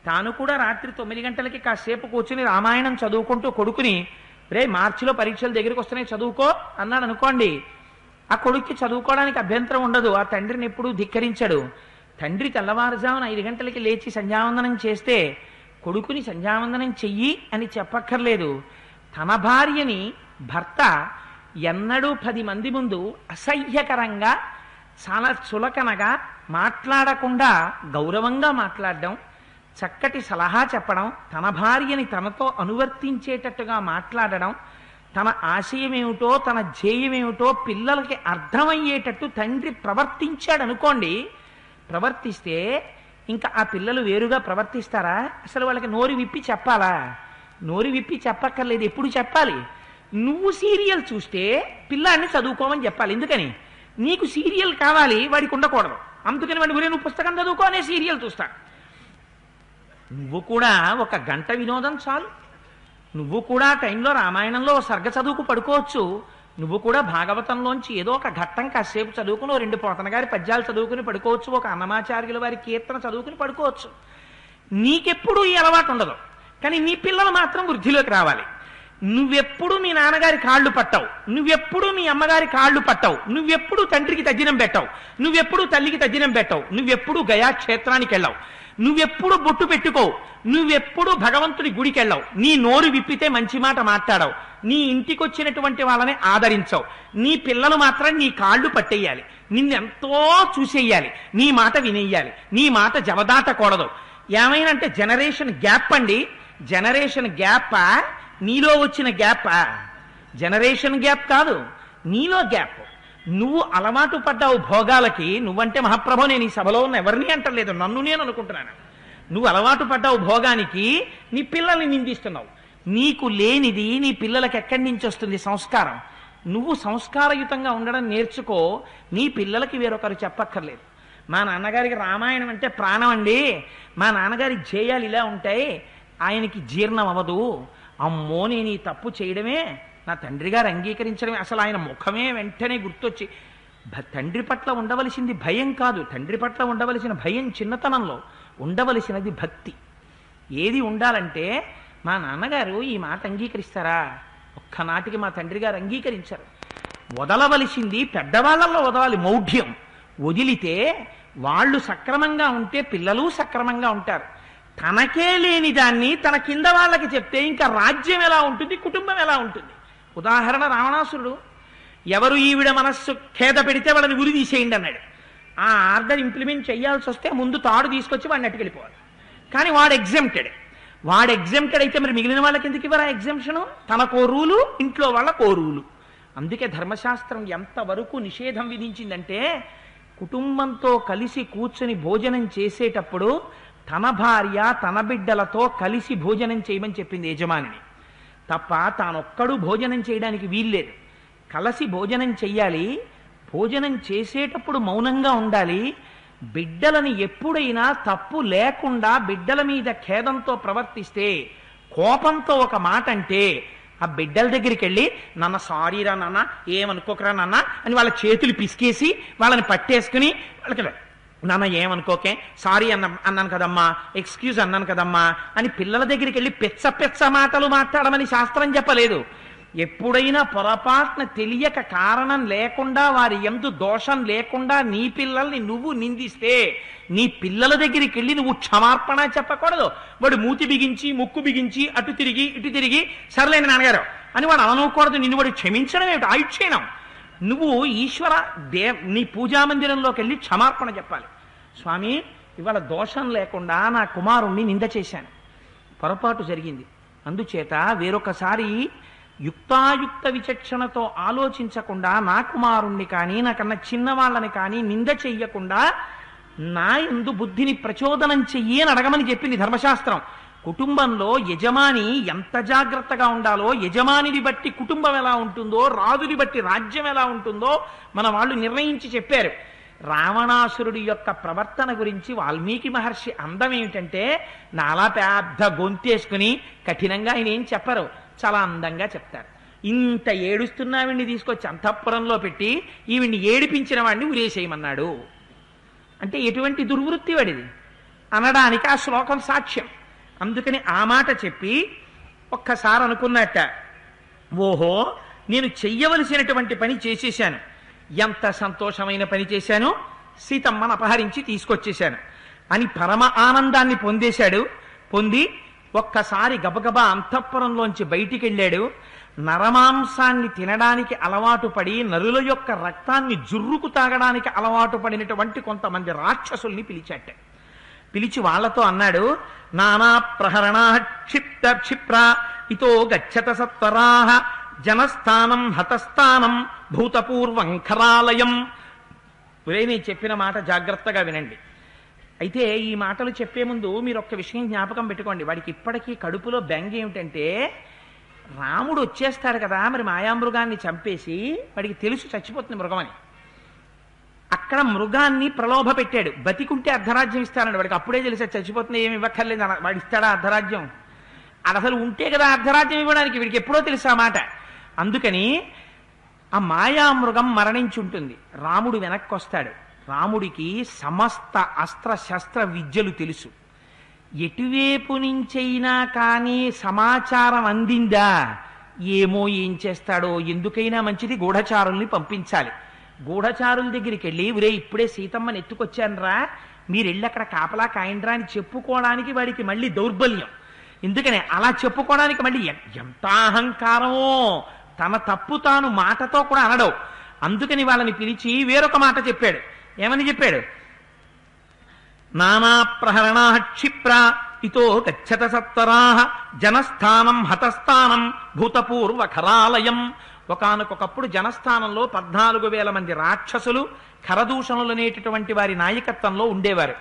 Speaker 1: తాను కూడా రాత్రి 9 గంటలకి కాసేపు కూర్చుని రామాయణం చదువుకుంటూ కొడుకుని, రే మార్చిలో పరీక్షలు దగ్గరికి వస్తున్నాయి చదువుకో అన్నాడు అనుకోండి. ఆ కొడుక్కి చదువుకోవడానికి అభ్యంతరం ఉండదు. ఆ తండ్రిని ఎప్పుడూ ధిక్కరించడు. తండ్రి తెల్లవారుజామున 5 గంటలకి లేచి సంధ్యావందనం చేస్తే కొడుకుని సంధ్యావందనం చెయ్యి అని చెప్పక్కర్లేదు. తన భార్యని భర్త ఎన్నడూ 10 మంది ముందు అసహ్యకరంగా, చాలా చులకనగా మాట్లాడకుండా గౌరవంగా మాట్లాడడం, చక్కటి సలహా చెప్పడం, తన భార్యని తనతో అనువర్తించేటట్టుగా మాట్లాడడం, తన ఆశయమేమిటో తన ధ్యేయమేమిటో పిల్లలకి అర్థమయ్యేటట్టు తండ్రి ప్రవర్తించాడు అనుకోండి. ప్రవర్తిస్తే ఇంకా ఆ పిల్లలు వేరుగా ప్రవర్తిస్తారా? అసలు వాళ్ళకి నోరు విప్పి చెప్పాలా? నోరు విప్పి చెప్పక్కర్లేదు. ఎప్పుడు చెప్పాలి? నువ్వు సీరియల్ చూస్తే పిల్లాన్ని చదువుకోమని చెప్పాలి. ఎందుకని? నీకు సీరియల్ కావాలి, వాడికి ఉండకూడదు. అందుకని వాడి గురి నువ్వు పుస్తకం చదువుకో అనే సీరియల్ చూస్తా. నువ్వు కూడా ఒక గంట వినోదం చాలు. నువ్వు కూడా టైంలో రామాయణంలో సర్గ చదువుకు పడుకోవచ్చు. నువ్వు కూడా భాగవతంలోంచి ఏదో ఒక ఘట్టం కాసేపు చదువుకుని, 2 పోతన గారి పద్యాలు చదువుకుని పడుకోవచ్చు. ఒక అన్నమాచార్యుల వారి కీర్తన చదువుకుని పడుకోవచ్చు. నీకెప్పుడు ఈ అలవాటు ఉండదు. కానీ నీ పిల్లలు మాత్రం వృద్ధిలోకి రావాలి. నువ్వెప్పుడు మీ నాన్నగారి కాళ్ళు పట్టవు, నువ్వెప్పుడు మీ అమ్మగారి కాళ్ళు పట్టవు, నువ్వెప్పుడు తండ్రికి తద్దినం పెట్టవు, నువ్వెప్పుడు తల్లికి తద్దినం పెట్టవు, నువ్వెప్పుడు గయా క్షేత్రానికి వెళ్ళావు, నువ్వెప్పుడు బొట్టు పెట్టుకోవు, నువ్వెప్పుడు భగవంతుడి గుడికి వెళ్ళావు, నీ నోరు విప్పితే మంచి మాట మాట్లాడవు, నీ ఇంటికి వచ్చినటువంటి వాళ్ళని ఆదరించవు. నీ పిల్లలు మాత్రం నీ కాళ్ళు పట్టేయాలి, నిన్నెంతో చూసేయాలి, నీ మాట వినేయాలి, నీ మాట జవదాటకూడదు. ఏమైనంటే జనరేషన్ గ్యాప్ అండి. జనరేషన్ గ్యాప్ నీలో వచ్చిన గ్యాప్. జనరేషన్ గ్యాప్ కాదు, నీలో గ్యాప్. నువ్వు అలవాటు పడ్డావు భోగాలకి. నువ్వంటే మహాప్రభు, నేను ఈ సభలో ఉన్న ఎవరిని అంటలేదు, నన్ను నేను అనుకుంటున్నాను. నువ్వు అలవాటు పడ్డావు భోగానికి, నీ పిల్లల్ని నిందిస్తున్నావు. నీకు లేనిది నీ పిల్లలకి ఎక్కడి నుంచి వస్తుంది? సంస్కారం. నువ్వు సంస్కారయుతంగా ఉండడం నేర్చుకో. నీ పిల్లలకి వేరొకరు చెప్పక్కర్లేదు. మా నాన్నగారికి రామాయణం అంటే ప్రాణం అండి, మా నాన్నగారి ధ్యేయాలు ఇలా ఉంటాయి, ఆయనకి జీర్ణం అవ్వదు, అమ్మో నేను ఈ తప్పు చేయడమే, నా తండ్రి గారు అంగీకరించడమే, అసలు ఆయన ముఖమే వెంటనే గుర్తొచ్చి. తండ్రి పట్ల ఉండవలసింది భయం కాదు, తండ్రి పట్ల ఉండవలసిన భయం చిన్నతనంలో, ఉండవలసినది భక్తి. ఏది ఉండాలంటే, మా నాన్నగారు ఈ మాట అంగీకరిస్తారా? ఒక్కనాటికి మా తండ్రి గారు అంగీకరించారు. వదలవలసింది పెద్దవాళ్ళల్లో వదలాలి మౌఢ్యం. వదిలితే వాళ్ళు సక్రమంగా ఉంటే పిల్లలు సక్రమంగా ఉంటారు. తనకే లేని దాన్ని తన కింద వాళ్ళకి చెప్తే ఇంకా రాజ్యం ఎలా ఉంటుంది, కుటుంబం ఎలా ఉంటుంది? ఉదాహరణ రావణాసురుడు. ఎవరు ఈవిడ మనస్సు ఖేద పెడితే వాళ్ళని ఉరి తీసేయండి అన్నాడు. ఆ ఆర్డర్ ఇంప్లిమెంట్ చేయాల్సి వస్తే ముందు తాడు తీసుకొచ్చి వాడిని అట్టుకెళ్ళిపోవాలి. కానీ వాడు ఎగ్జెంప్టెడ్. అయితే మరి మిగిలిన వాళ్ళకి ఎందుకు ఇవ్వరా ఎగ్జెంప్షను? తనకో రూలు, ఇంట్లో వాళ్ళకో రూలు. అందుకే ధర్మశాస్త్రం ఎంతవరకు నిషేధం విధించిందంటే, కుటుంబంతో కలిసి కూర్చుని భోజనం చేసేటప్పుడు తన భార్య తన బిడ్డలతో కలిసి భోజనం చేయమని చెప్పింది యజమానిని. తప్ప తానొక్కడు భోజనం చేయడానికి వీల్లేదు. కలిసి భోజనం చెయ్యాలి. భోజనం చేసేటప్పుడు మౌనంగా ఉండాలి. బిడ్డలని ఎప్పుడైనా తప్పు లేకుండా బిడ్డల మీద ఖేదంతో ప్రవర్తిస్తే, కోపంతో ఒక మాట అంటే, ఆ బిడ్డల దగ్గరికి వెళ్ళి నాన్న సారీరా నాన్న, ఏమనుకోకరా నాన్న అని వాళ్ళ చేతులు పిసికేసి వాళ్ళని పట్టేసుకుని వాళ్ళకి నాన్న ఏమనుకోకే, సారీ అన్నాను కదమ్మా, ఎక్స్క్యూజ్ అన్నాను కదమ్మా అని పిల్లల దగ్గరికి వెళ్ళి పెచ్చ మాటలు మాట్లాడమని శాస్త్రం చెప్పలేదు. ఎప్పుడైనా పొరపాటున తెలియక కారణం లేకుండా వారి యందు దోషం లేకుండా నీ పిల్లల్ని నువ్వు నిందిస్తే, నీ పిల్లల దగ్గరికి వెళ్ళి నువ్వు క్షమార్పణ చెప్పకూడదు. వాడు మూతి బిగించి ముక్కు బిగించి అటు తిరిగి ఇటు తిరిగి సర్లేని నాన్నగారు అని వాడు అనకూడదు. నిన్ను వాడు క్షమించడం ఏమిటి? ఆయుక్షేణం. నువ్వు ఈశ్వర నీ పూజామందిరంలోకి వెళ్ళి క్షమార్పణ చెప్పాలి. స్వామి, ఇవాళ దోషం లేకుండా నా కుమారుణ్ణి నింద చేశాను, పొరపాటు జరిగింది, అందుచేత వేరొకసారి యుక్తాయుక్త విచక్షణతో ఆలోచించకుండా నా కుమారుణ్ణి కానీ నాకన్నా చిన్నవాళ్ళని కానీ నింద చెయ్యకుండా నా యందు బుద్ధిని ప్రచోదనం చెయ్యి అని అడగమని చెప్పింది ధర్మశాస్త్రం. కుటుంబంలో యజమాని ఎంత జాగ్రత్తగా ఉండాలో, యజమానిని బట్టి కుటుంబం ఎలా ఉంటుందో, రాజుని బట్టి రాజ్యం ఎలా ఉంటుందో మన వాళ్ళు నిర్ణయించి చెప్పారు. రావణాసురుడి యొక్క ప్రవర్తన గురించి వాల్మీకి మహర్షి అందం ఏమిటంటే, నాలా పెద్ద గొంతేసుకుని కఠినంగా ఆయన ఏం చెప్పరు, చాలా అందంగా చెప్తారు. ఇంత ఏడుస్తున్నావిడిని తీసుకొచ్చి అంతఃపురంలో పెట్టి ఈవిడ్ని ఏడిపించిన వాడిని ఉరేసేయమన్నాడు అంటే ఎటువంటి దుర్వృత్తి వాడిది అనడానికి ఆ శ్లోకం సాక్ష్యం. అందుకని ఆ మాట చెప్పి ఒక్కసారి అనుకున్నట్ట, ఓహో నేను చెయ్యవలసినటువంటి పని చేసేశాను, ఎంత సంతోషమైన పని చేశాను, సీతమ్మను అపహరించి తీసుకొచ్చేశాను అని పరమ ఆనందాన్ని పొందేశాడు. పొంది ఒక్కసారి గబగబా అంతఃపురంలోంచి బయటికి వెళ్ళాడు. నరమాంసాన్ని తినడానికి అలవాటు పడి నరుల యొక్క రక్తాన్ని జుర్రుకు తాగడానికి అలవాటు పడినటువంటి కొంతమంది రాక్షసుల్ని పిలిచాట. పిలిచి వాళ్లతో అన్నాడు, నానా ప్రహరణా క్షిప్త క్షిప్ర ఇతో గచ్చత సత్వరాహ జనస్థానం హతస్థానం భూతపూర్వం ఖరాలయం. నేను చెప్పిన మాట జాగ్రత్తగా వినండి. అయితే ఈ మాటలు చెప్పే ముందు మీరు ఒక్క విషయం జ్ఞాపకం పెట్టుకోండి. వాడికి ఇప్పటికీ కడుపులో బెంగ ఏమిటంటే రాముడు వచ్చేస్తాడు కదా, మరి మాయామృగాన్ని చంపేసి, వాడికి తెలుసు చచ్చిపోతుంది మృగమని. అక్కడ మృగాన్ని ప్రలోభ పెట్టాడు, బతికుంటే అర్ధరాజ్యం ఇస్తానని. వాడికి అప్పుడే తెలిసా చచ్చిపోతుంది, ఏమి ఇవ్వక్కర్లేదు. వాడు ఇస్తాడా అర్ధరాజ్యం? అది అసలు ఉంటే కదా అర్ధరాజ్యం ఇవ్వడానికి, వీడికి ఎప్పుడో తెలుసు ఆ మాట. అందుకని ఆ మాయామృగం మరణించి ఉంటుంది. రాముడు వెనక్కి వస్తాడు. రాముడికి సమస్త అస్త్ర శస్త్ర విద్యలు తెలుసు. ఎటువైపు నుంచైనా కానీ సమాచారం అందిందా ఏమో, ఏం చేస్తాడో. ఎందుకైనా మంచిది గూఢచారుల్ని పంపించాలి. గూఢచారుల దగ్గరికి వెళ్ళి, ఒరే ఇప్పుడే సీతమ్మని ఎత్తుకొచ్చానరా, మీరు వెళ్ళి అక్కడ కాపలా కాయండ్రా అని చెప్పుకోవడానికి వాడికి మళ్ళీ దౌర్బల్యం. ఎందుకని అలా చెప్పుకోవడానికి మళ్ళీ ఎంత అహంకారమో, తన తప్పు తాను మాటతో కూడా అనడవు. అందుకని వాళ్ళని పిలిచి వేరొక మాట చెప్పాడు. ఏమని చెప్పాడు? నానా ప్రహరణా క్షిప్ర ఇతో గచ్చత సత్వరాహ జనస్థానం హతస్థానం భూతపూర్వ ఖరాలయం. ఒకానొకప్పుడు జనస్థానంలో 14,000 మంది రాక్షసులు, ఖరదూషణులనేటటువంటి వారి నాయకత్వంలో ఉండేవారు.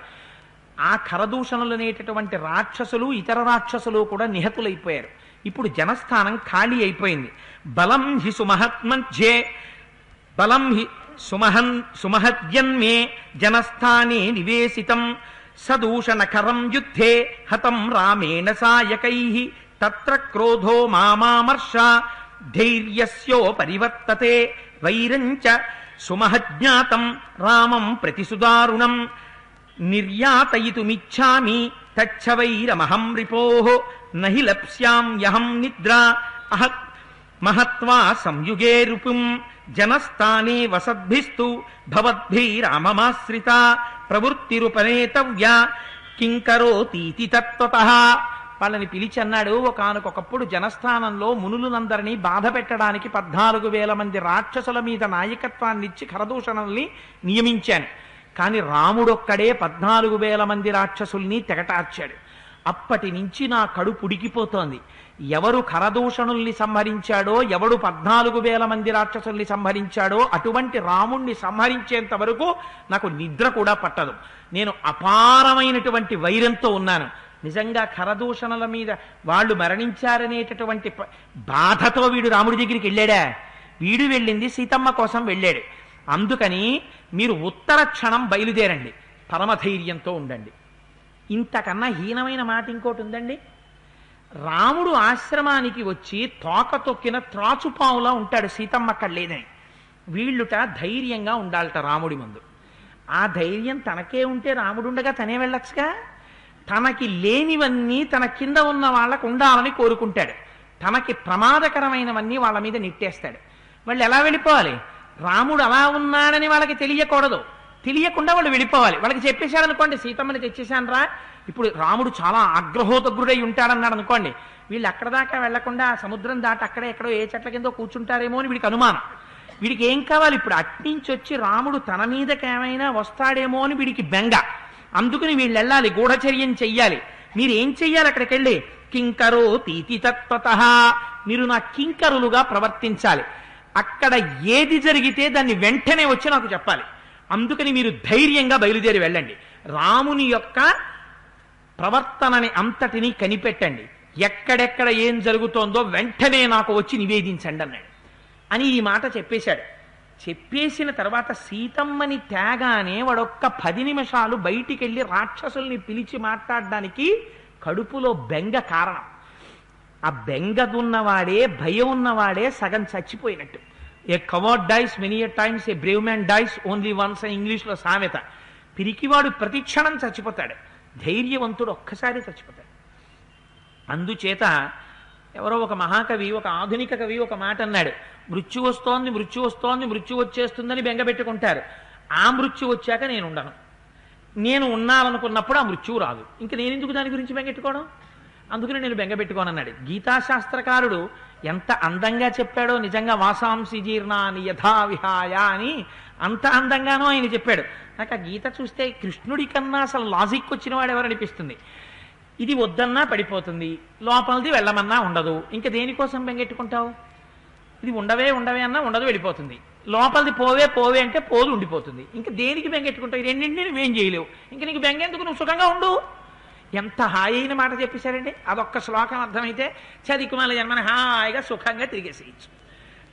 Speaker 1: ఆ ఖరదూషణులనేటటువంటి రాక్షసులు, ఇతర రాక్షసులు కూడా నిహతులైపోయారు. ఇప్పుడు జనస్థానం ఖాళీ అయిపోయింది. బలం హి సుమహత్మధ్యే బలం హి సుమహద్యన్మే జనస్థానే నివేశితం సదూషణకరం యుద్ధే హతం రామేణ సాయకైః తత్ర క్రోధో మామామర్ష ధైర్యస్యో పరివర్తతే వైరంచ సుమహజ్ఞాతం రామం ప్రతిసుదారుణం నిర్యాతయితుమిచ్ఛామి తచ్చ వైరమహం రిపోః నహి లప్స్యామ్యహం నిద్రా అహత్ మహత్వా సంయుగే రుపుం జనస్థానే వసద్భిస్తు భవద్భిరామమాశ్రిత ప్రవృత్తిరుపనేతవ్య కింకరోతీతి తత్వతః. వాళ్ళని పిలిచి అన్నాడు, ఒకానొకప్పుడు జనస్థానంలో మునులందరినీ బాధ పెట్టడానికి 14,000 మంది రాక్షసుల మీద నాయకత్వాన్నిచ్చి ఖరదూషణల్ని నియమించాను. కానీ రాముడొక్కడే 14,000 మంది రాక్షసుల్ని తెగటార్చాడు. అప్పటి నుంచి నా కడుపు ఉడికిపోతోంది. ఎవరు ఖరదూషణుల్ని సంహరించాడో, ఎవడు 14,000 మంది రాక్షసుల్ని సంహరించాడో అటువంటి రాముణ్ణి సంహరించేంత వరకు నాకు నిద్ర కూడా పట్టదు. నేను అపారమైనటువంటి వైరంతో ఉన్నాను. నిజంగా ఖరదూషణల మీద వాళ్ళు మరణించారనేటటువంటి బాధతో వీడు రాముడి దగ్గరికి వెళ్ళాడా? వీడు వెళ్ళింది సీతమ్మ కోసం వెళ్ళాడు. అందుకని మీరు ఉత్తర క్షణం బయలుదేరండి, పరమధైర్యంతో ఉండండి. ఇంతకన్నా హీనమైన మాట ఇంకోటి ఉందండి. రాముడు ఆశ్రమానికి వచ్చి తోక తొక్కిన త్రాచుపావులా ఉంటాడు, సీతమ్మ అక్కడ లేదని. వీళ్ళుట ధైర్యంగా ఉండాలట రాముడి ముందు. ఆ ధైర్యం తనకే ఉంటే రాముడుండగా తనే వెళ్ళొచ్చుగా. తనకి లేనివన్నీ తన కింద ఉన్న వాళ్ళకు ఉండాలని కోరుకుంటాడు. తనకి ప్రమాదకరమైనవన్నీ వాళ్ళ మీద నెట్టేస్తాడు. వాళ్ళు ఎలా వెళ్ళిపోవాలి? రాముడు అలా ఉన్నాడని వాళ్ళకి తెలియకూడదు. తెలియకుండా వాళ్ళు వెళ్ళిపోవాలి. వాళ్ళకి చెప్పేశారనుకోండి, సీతమ్మని తెచ్చేశాను రా, ఇప్పుడు రాముడు చాలా ఆగ్రహోదగ్రుడై ఉంటాడన్నాడు అనుకోండి, వీళ్ళు అక్కడ దాకా వెళ్లకుండా సముద్రం దాటి అక్కడే ఎక్కడో ఏ చెట్ల కిందో కూర్చుంటారేమో అని వీడికి అనుమానం. వీడికి ఏం కావాలి? ఇప్పుడు అట్నుంచి వచ్చి రాముడు తన మీదకి ఏమైనా వస్తాడేమో అని వీడికి బెంగ. అందుకని వీళ్ళు వెళ్ళాలి, గూఢచర్యం చెయ్యాలి. మీరు ఏం చెయ్యాలి? అక్కడికి వెళ్ళి కింకరోతీతి తత్వతః, మీరు నా కింకరులుగా ప్రవర్తించాలి. అక్కడ ఏది జరిగితే దాన్ని వెంటనే వచ్చి నాకు చెప్పాలి. అందుకని మీరు ధైర్యంగా బయలుదేరి వెళ్ళండి. రాముని యొక్క ప్రవర్తనని అంతటినీ కనిపెట్టండి. ఎక్కడెక్కడ ఏం జరుగుతోందో వెంటనే నాకు వచ్చి నివేదించండి అన్నాడు. అని ఈ మాట చెప్పేశాడు. చెప్పేసిన తర్వాత సీతమ్మని తేగానే వాడొక్క 10 నిమిషాలు బయటికి వెళ్ళి రాక్షసుల్ని పిలిచి మాట్లాడడానికి కడుపులో బెంగ కారణం. ఆ బెంగ ఉన్నవాడే, భయం ఉన్నవాడే సగం చచ్చిపోయినట్టు. A coward dies many a times, a brave man dies only once అని ఇంగ్లీష్లో సామెత. పిరికివాడు ప్రతి క్షణం చచ్చిపోతాడు, ధైర్యవంతుడు ఒక్కసారి చచ్చిపోతాడు. అందుచేత ఎవరో ఒక మహాకవి, ఒక ఆధునిక కవి ఒక మాట అన్నాడు, మృత్యు వస్తోంది, మృత్యు వస్తోంది, మృత్యు వచ్చేస్తుందని బెంగపెట్టుకుంటారు. ఆ మృత్యు వచ్చాక నేను ఉండను, నేను ఉన్నాననుకున్నప్పుడు ఆ మృత్యువు రాదు, ఇంక నేను ఎందుకు దాని గురించి బెంగెట్టుకోవడం, అందుకని నేను బెంగపెట్టుకోనన్నాడు. గీతాశాస్త్రకారుడు ఎంత అందంగా చెప్పాడో నిజంగా. వాసాంసి జీర్ణాని యథా విహాయ అని అంత అందంగానో ఆయన చెప్పాడు. నాకు ఆ గీత చూస్తే కృష్ణుడి కన్నా అసలు లాజిక్ వచ్చిన వాడు ఎవరనిపిస్తుంది. ఇది వద్దన్నా పడిపోతుంది, లోపలిది వెళ్ళమన్నా ఉండదు, ఇంకా దేనికోసం బెంగెట్టుకుంటావు? ఇది ఉండవే ఉండవే అన్నా ఉండదు, వెళ్ళిపోతుంది. లోపలిది పోవే పోవే అంటే పోదు, ఉండిపోతుంది. ఇంకా దేనికి బెంగెట్టుకుంటావు? రెండింటిని నువ్వేం చేయలేవు. ఇంకా నీకు బెంగెందుకు, నువ్వు సుఖంగా ఉండు. ఎంత హాయి అయిన మాట చెప్పేశారండి. అదొక్క శ్లోకం అర్థమైతే చదికుమాల జన్మని హాయిగా సుఖంగా తిరిగేసేయచ్చు.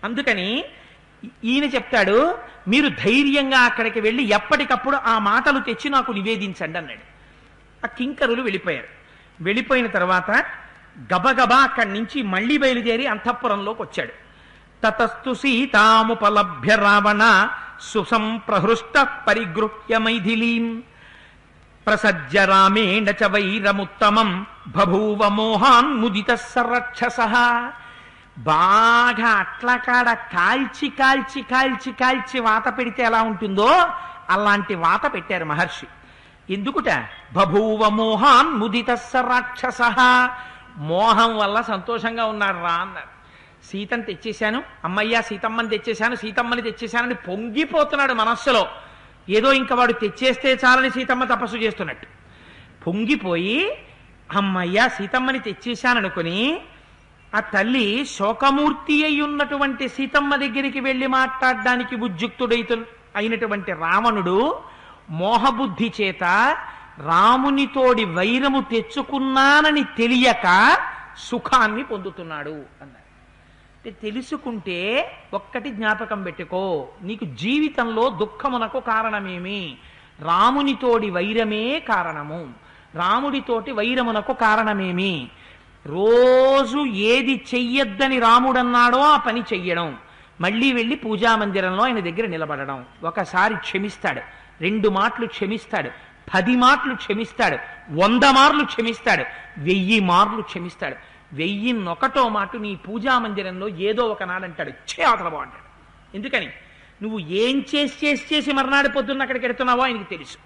Speaker 1: అందుకని ఈయన చెప్తాడు, మీరు ధైర్యంగా అక్కడికి వెళ్ళి ఎప్పటికప్పుడు ఆ మాటలు తెచ్చి నాకు నివేదించండి అన్నాడు. ఆ కింకరులు వెళ్ళిపోయారు. వెళ్ళిపోయిన తర్వాత గబగబా అక్కడి నుంచి మళ్ళీ బయలుదేరి అంతఃపురంలోకి వచ్చాడు. తతస్తు సీతాముపలభ్య రావణ సుసంప్రహృష్ట పరిగృహ్య మైథిలీం ప్రసజ్య రామేణ చ వైరముత్తమం బభూవ మోహాన్ ముదిత సరక్షసః. బాగా అట్లకాడ కాల్చి కాల్చి కాల్చి కాల్చి వాత పెడితే ఎలా ఉంటుందో అలాంటి వాత పెట్టారు మహర్షి. ఎందుకుట? బభూవ మోహాన్ ముదిత సరక్షసః. మోహం వల్ల సంతోషంగా ఉన్నాడు రా అన్నారు. సీతను తెచ్చేశాను, అమ్మయ్య సీతమ్మని తెచ్చేశాను, సీతమ్మని తెచ్చేశానని పొంగిపోతున్నాడు మనస్సులో. ఏదో ఇంకా వాడు తెచ్చేస్తే చాలని సీతమ్మ తపస్సు చేస్తున్నట్టు పొంగిపోయి అమ్మయ్య సీతమ్మని తెచ్చేశాననుకుని ఆ తల్లి శోకమూర్తి అయి ఉన్నటువంటి సీతమ్మ దగ్గరికి వెళ్ళి మాట్లాడడానికి అయినటువంటి రావణుడు మోహబుద్ధి చేత రామునితోడి వైరము తెచ్చుకున్నానని తెలియక సుఖాన్ని పొందుతున్నాడు అన్నారు. తెలుసుకుంటే ఒక్కటి జ్ఞాపకం పెట్టుకో, నీకు జీవితంలో దుఃఖమునకు కారణమేమి? రామునితోడి వైరమే కారణము. రాముడితోటి వైరమునకు కారణమేమి? రోజు ఏది చెయ్యొద్దని రాముడన్నాడో ఆ పని చెయ్యడం, మళ్ళీ వెళ్ళి పూజామందిరంలో ఆయన దగ్గర నిలబడడం. ఒకసారి క్షమిస్తాడు, 2 మాటలు క్షమిస్తాడు, 10 మాటలు క్షమిస్తాడు, 100 మార్లు క్షమిస్తాడు, 1000 మార్లు క్షమిస్తాడు. 1001వ మాట నీ పూజామందిరంలో ఏదో ఒకనాడంటాడు, ఛే అవతల బాగుంటాడు. ఎందుకని? నువ్వు ఏం చేసి మర్నాడు పొద్దున్న అక్కడికి ఎడుతున్నావో ఆయనకి తెలుసు.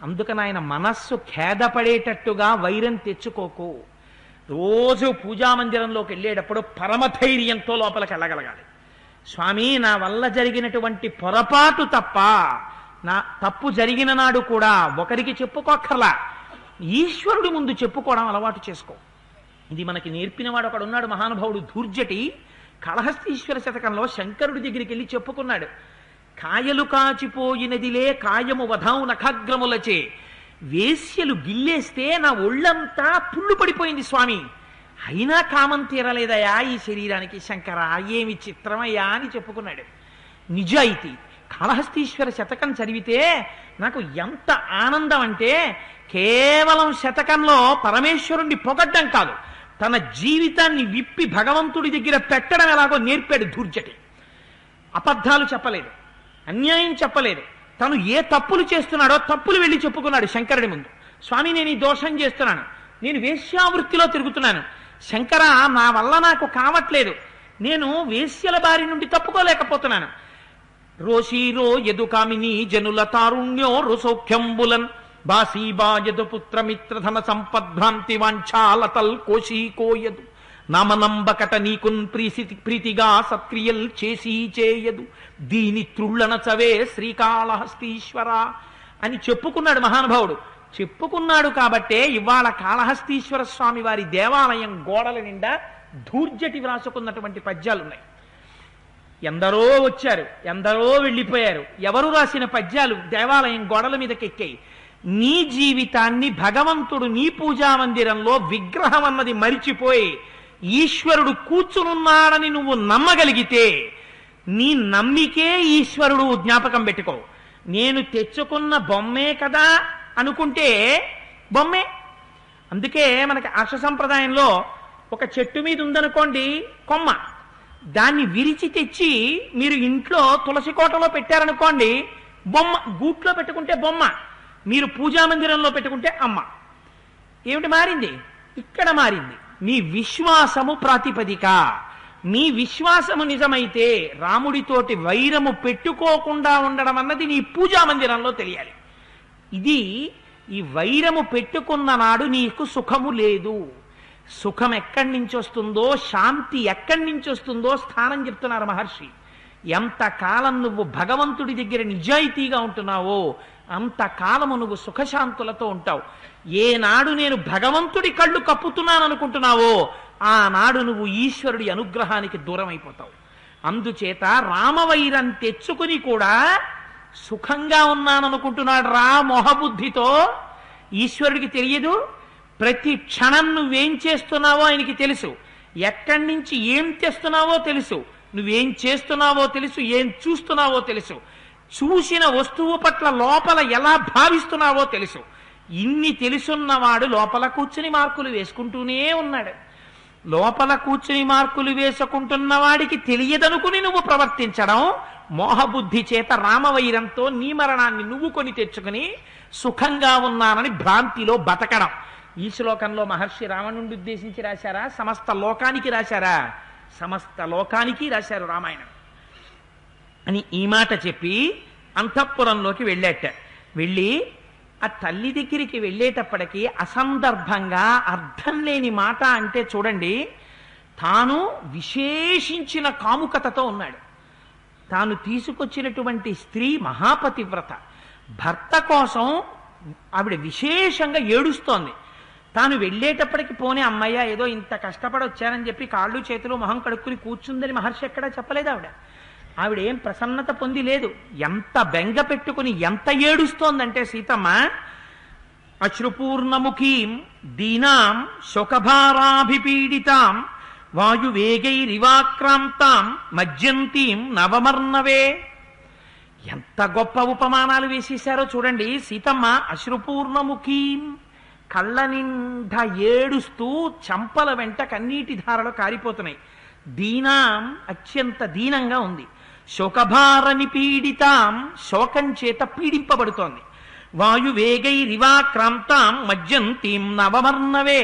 Speaker 1: అందుకని ఆయన మనస్సు ఖేదపడేటట్టుగా వైరం తెచ్చుకోకు. రోజు పూజామందిరంలోకి వెళ్ళేటప్పుడు పరమధైర్యంతో లోపలికి వెళ్ళగలగాలి. స్వామి నా వల్ల జరిగినటువంటి పొరపాటు తప్ప, నా తప్పు జరిగిన నాడు కూడా ఒకరికి చెప్పుకోక్కర్లా, ఈశ్వరుడి ముందు చెప్పుకోవడం అలవాటు చేసుకో. ఇది మనకి నేర్పినవాడు ఒకడు ఉన్నాడు, మహానుభావుడు ధూర్జటి. కాళహస్తీశ్వర శతకంలో శంకరుడి దగ్గరికి వెళ్ళి చెప్పుకున్నాడు. కాయలు కాచిపోయినదిలే కాయము వధావు నఖాగ్రములచే, వేశ్యలు గిల్లేస్తే నా ఒళ్ళంతా పుళ్ళు పడిపోయింది స్వామి, అయినా కామం తీరలేదయా ఈ శరీరానికి. శంకర ఏమి చిత్రమయ్యా అని చెప్పుకున్నాడు. నిజాయితీ. కాళహస్తీశ్వర శతకం చదివితే నాకు ఎంత ఆనందం అంటే, కేవలం శతకంలో పరమేశ్వరుణ్ణి పొగడ్డం కాదు, తన జీవితాన్ని విప్పి భగవంతుడి దగ్గర పెట్టడం ఎలాగో నేర్పాడు ధూర్జటి. అబద్ధాలు చెప్పలేదు, అన్యాయం చెప్పలేదు. తను ఏ తప్పులు చేస్తున్నాడో తప్పులు వెళ్ళి చెప్పుకున్నాడు శంకరుడి ముందు. స్వామి నేను ఈ దోషం చేస్తున్నాను, నేను వేశ్యావృత్తిలో తిరుగుతున్నాను, శంకర నా వల్ల నాకు కావట్లేదు, నేను వేశ్యల బారి నుండి తప్పుకోలేకపోతున్నాను. రోషీరో యదుకామిని జనుల తారుణ్యో రుసౌఖ్యంబులన్ బాసీబాయదు పుత్రమిత్రధన సంపద్భ్రాంతి వాంఛాలతల్ కోశీకోయదు నామనంబకట నీకున్ ప్రీతిగా సత్క్రియల్ చేసి చేయదు దీని త్రుళ్ళనచవే శ్రీకాళహస్తీశ్వర అని చెప్పుకున్నాడు మహానుభావుడు. చెప్పుకున్నాడు కాబట్టే ఇవాళ కాళహస్తీశ్వర స్వామి వారి దేవాలయం గోడల నిండా ధూర్జటి వ్రాసుకున్నటువంటి పద్యాలున్నాయి. ఎందరో వచ్చారు, ఎందరో వెళ్ళిపోయారు, ఎవరు రాసిన పద్యాలు దేవాలయం గోడల మీదకెక్కాయి. నీ జీవితాన్ని భగవంతుడు నీ పూజామందిరంలో విగ్రహం అన్నది మరిచిపోయి ఈశ్వరుడు కూర్చునున్నాడని నువ్వు నమ్మగలిగితే నీ నమ్మికే ఈశ్వరుడు. జ్ఞాపకం పెట్టుకో, నేను తెచ్చుకున్న బొమ్మే కదా అనుకుంటే బొమ్మే. అందుకే మనకి ఆర్ష సంప్రదాయంలో ఒక చెట్టు మీద ఉందనుకోండి కొమ్మ, దాన్ని విరిచి తెచ్చి మీరు ఇంట్లో తులసి కోటలో పెట్టారనుకోండి బొమ్మ, గూట్లో పెట్టుకుంటే బొమ్మ, మీరు పూజామందిరంలో పెట్టుకుంటే అమ్మ. ఏమిటి మారింది? ఇక్కడ మారింది. మీ విశ్వాసము ప్రాతిపదిక. మీ విశ్వాసము నిజమైతే రాముడితోటి వైరము పెట్టుకోకుండా ఉండడం అన్నది నీ పూజామందిరంలో తెలియాలి. ఇది ఈ వైరము పెట్టుకున్న నాడు నీకు సుఖము లేదు. సుఖం ఎక్కడి నుంచి వస్తుందో, శాంతి ఎక్కడి నుంచి వస్తుందో స్థానం చెప్తున్నారు మహర్షి. ఎంతకాలం నువ్వు భగవంతుడి దగ్గర నిజాయితీగా ఉంటున్నావో అంతకాలము నువ్వు సుఖశాంతులతో ఉంటావు. ఏనాడు నేను భగవంతుడి కళ్ళు కప్పుతున్నాను అనుకుంటున్నావో ఆనాడు నువ్వు ఈశ్వరుడి అనుగ్రహానికి దూరం అయిపోతావు. అందుచేత రామవైరం తెచ్చుకుని కూడా సుఖంగా ఉన్నాననుకుంటున్నాడు రా మొహబుద్ధితో. ఈశ్వరుడికి తెలియదు. ప్రతి క్షణం నువ్వేం చేస్తున్నావో ఆయనకి తెలుసు. ఎక్కడి నుంచి ఏం తెస్తున్నావో తెలుసు. నువ్వేం చేస్తున్నావో తెలుసు, ఏం చూస్తున్నావో తెలుసు. చూసిన వస్తువు పట్ల లోపల ఎలా భావిస్తున్నావో తెలుసు. ఇన్ని తెలుసున్నవాడు లోపల కూర్చుని మార్కులు వేసుకుంటూనే ఉన్నాడు. లోపల కూర్చుని మార్కులు వేసుకుంటున్న వాడికి తెలియదనుకుని నువ్వు ప్రవర్తించడం, మోహబుద్ధి చేత రామవైరంతో నీ మరణాన్ని నువ్వు కొని తెచ్చుకుని సుఖంగా ఉన్నానని భ్రాంతిలో బతకడం. ఈ శ్లోకంలో మహర్షి రావణుడిని ఉద్దేశించి రాశారా, సమస్త లోకానికి రాశారా? సమస్త లోకానికి రాశారు రామాయణం అని ఈ మాట చెప్పి అంతఃపురంలోకి వెళ్ళాట. వెళ్ళి ఆ తల్లి దగ్గరికి వెళ్ళేటప్పటికీ అసందర్భంగా అర్థం లేని మాట అంటే చూడండి, తాను విశేషించిన కాముకతతో ఉన్నాడు. తాను తీసుకొచ్చినటువంటి స్త్రీ మహాపతివ్రత. భర్త కోసం ఆవిడ విశేషంగా ఏడుస్తోంది. తాను వెళ్ళేటప్పటికి పోనీ అమ్మయ్య ఏదో ఇంత కష్టపడి వచ్చానని చెప్పి కాళ్ళు చేతులు మొహం కడుక్కుని కూర్చుందని మహర్షి ఎక్కడా చెప్పలేదు. ఆవిడ ఏం ప్రసన్నత పొంది లేదు. ఎంత బెంగ పెట్టుకుని ఎంత ఏడుస్తోందంటే సీతమ్మ, అశ్రుపూర్ణముఖీం దీనాం శోకభారాభిపీడితాం వాయువేగైరివాక్రాంతాం మజ్జంతీం నవమర్ణవే. ఎంత గొప్ప ఉపమానాలు వేసేశారో చూడండి. సీతమ్మ అశ్రుపూర్ణముఖీం, కళ్ళ నిండా ఏడుస్తూ చంపల వెంట కన్నీటి ధారలు కారిపోతున్నాయి. దీనాం, అత్యంత దీనంగా ఉంది. శోకభారని పీడితాం, శోకం చేత పీడింపబడుతోంది. వాయువేగైరివాక్రాంతాం మజ్జంతీం నవమర్ణవే.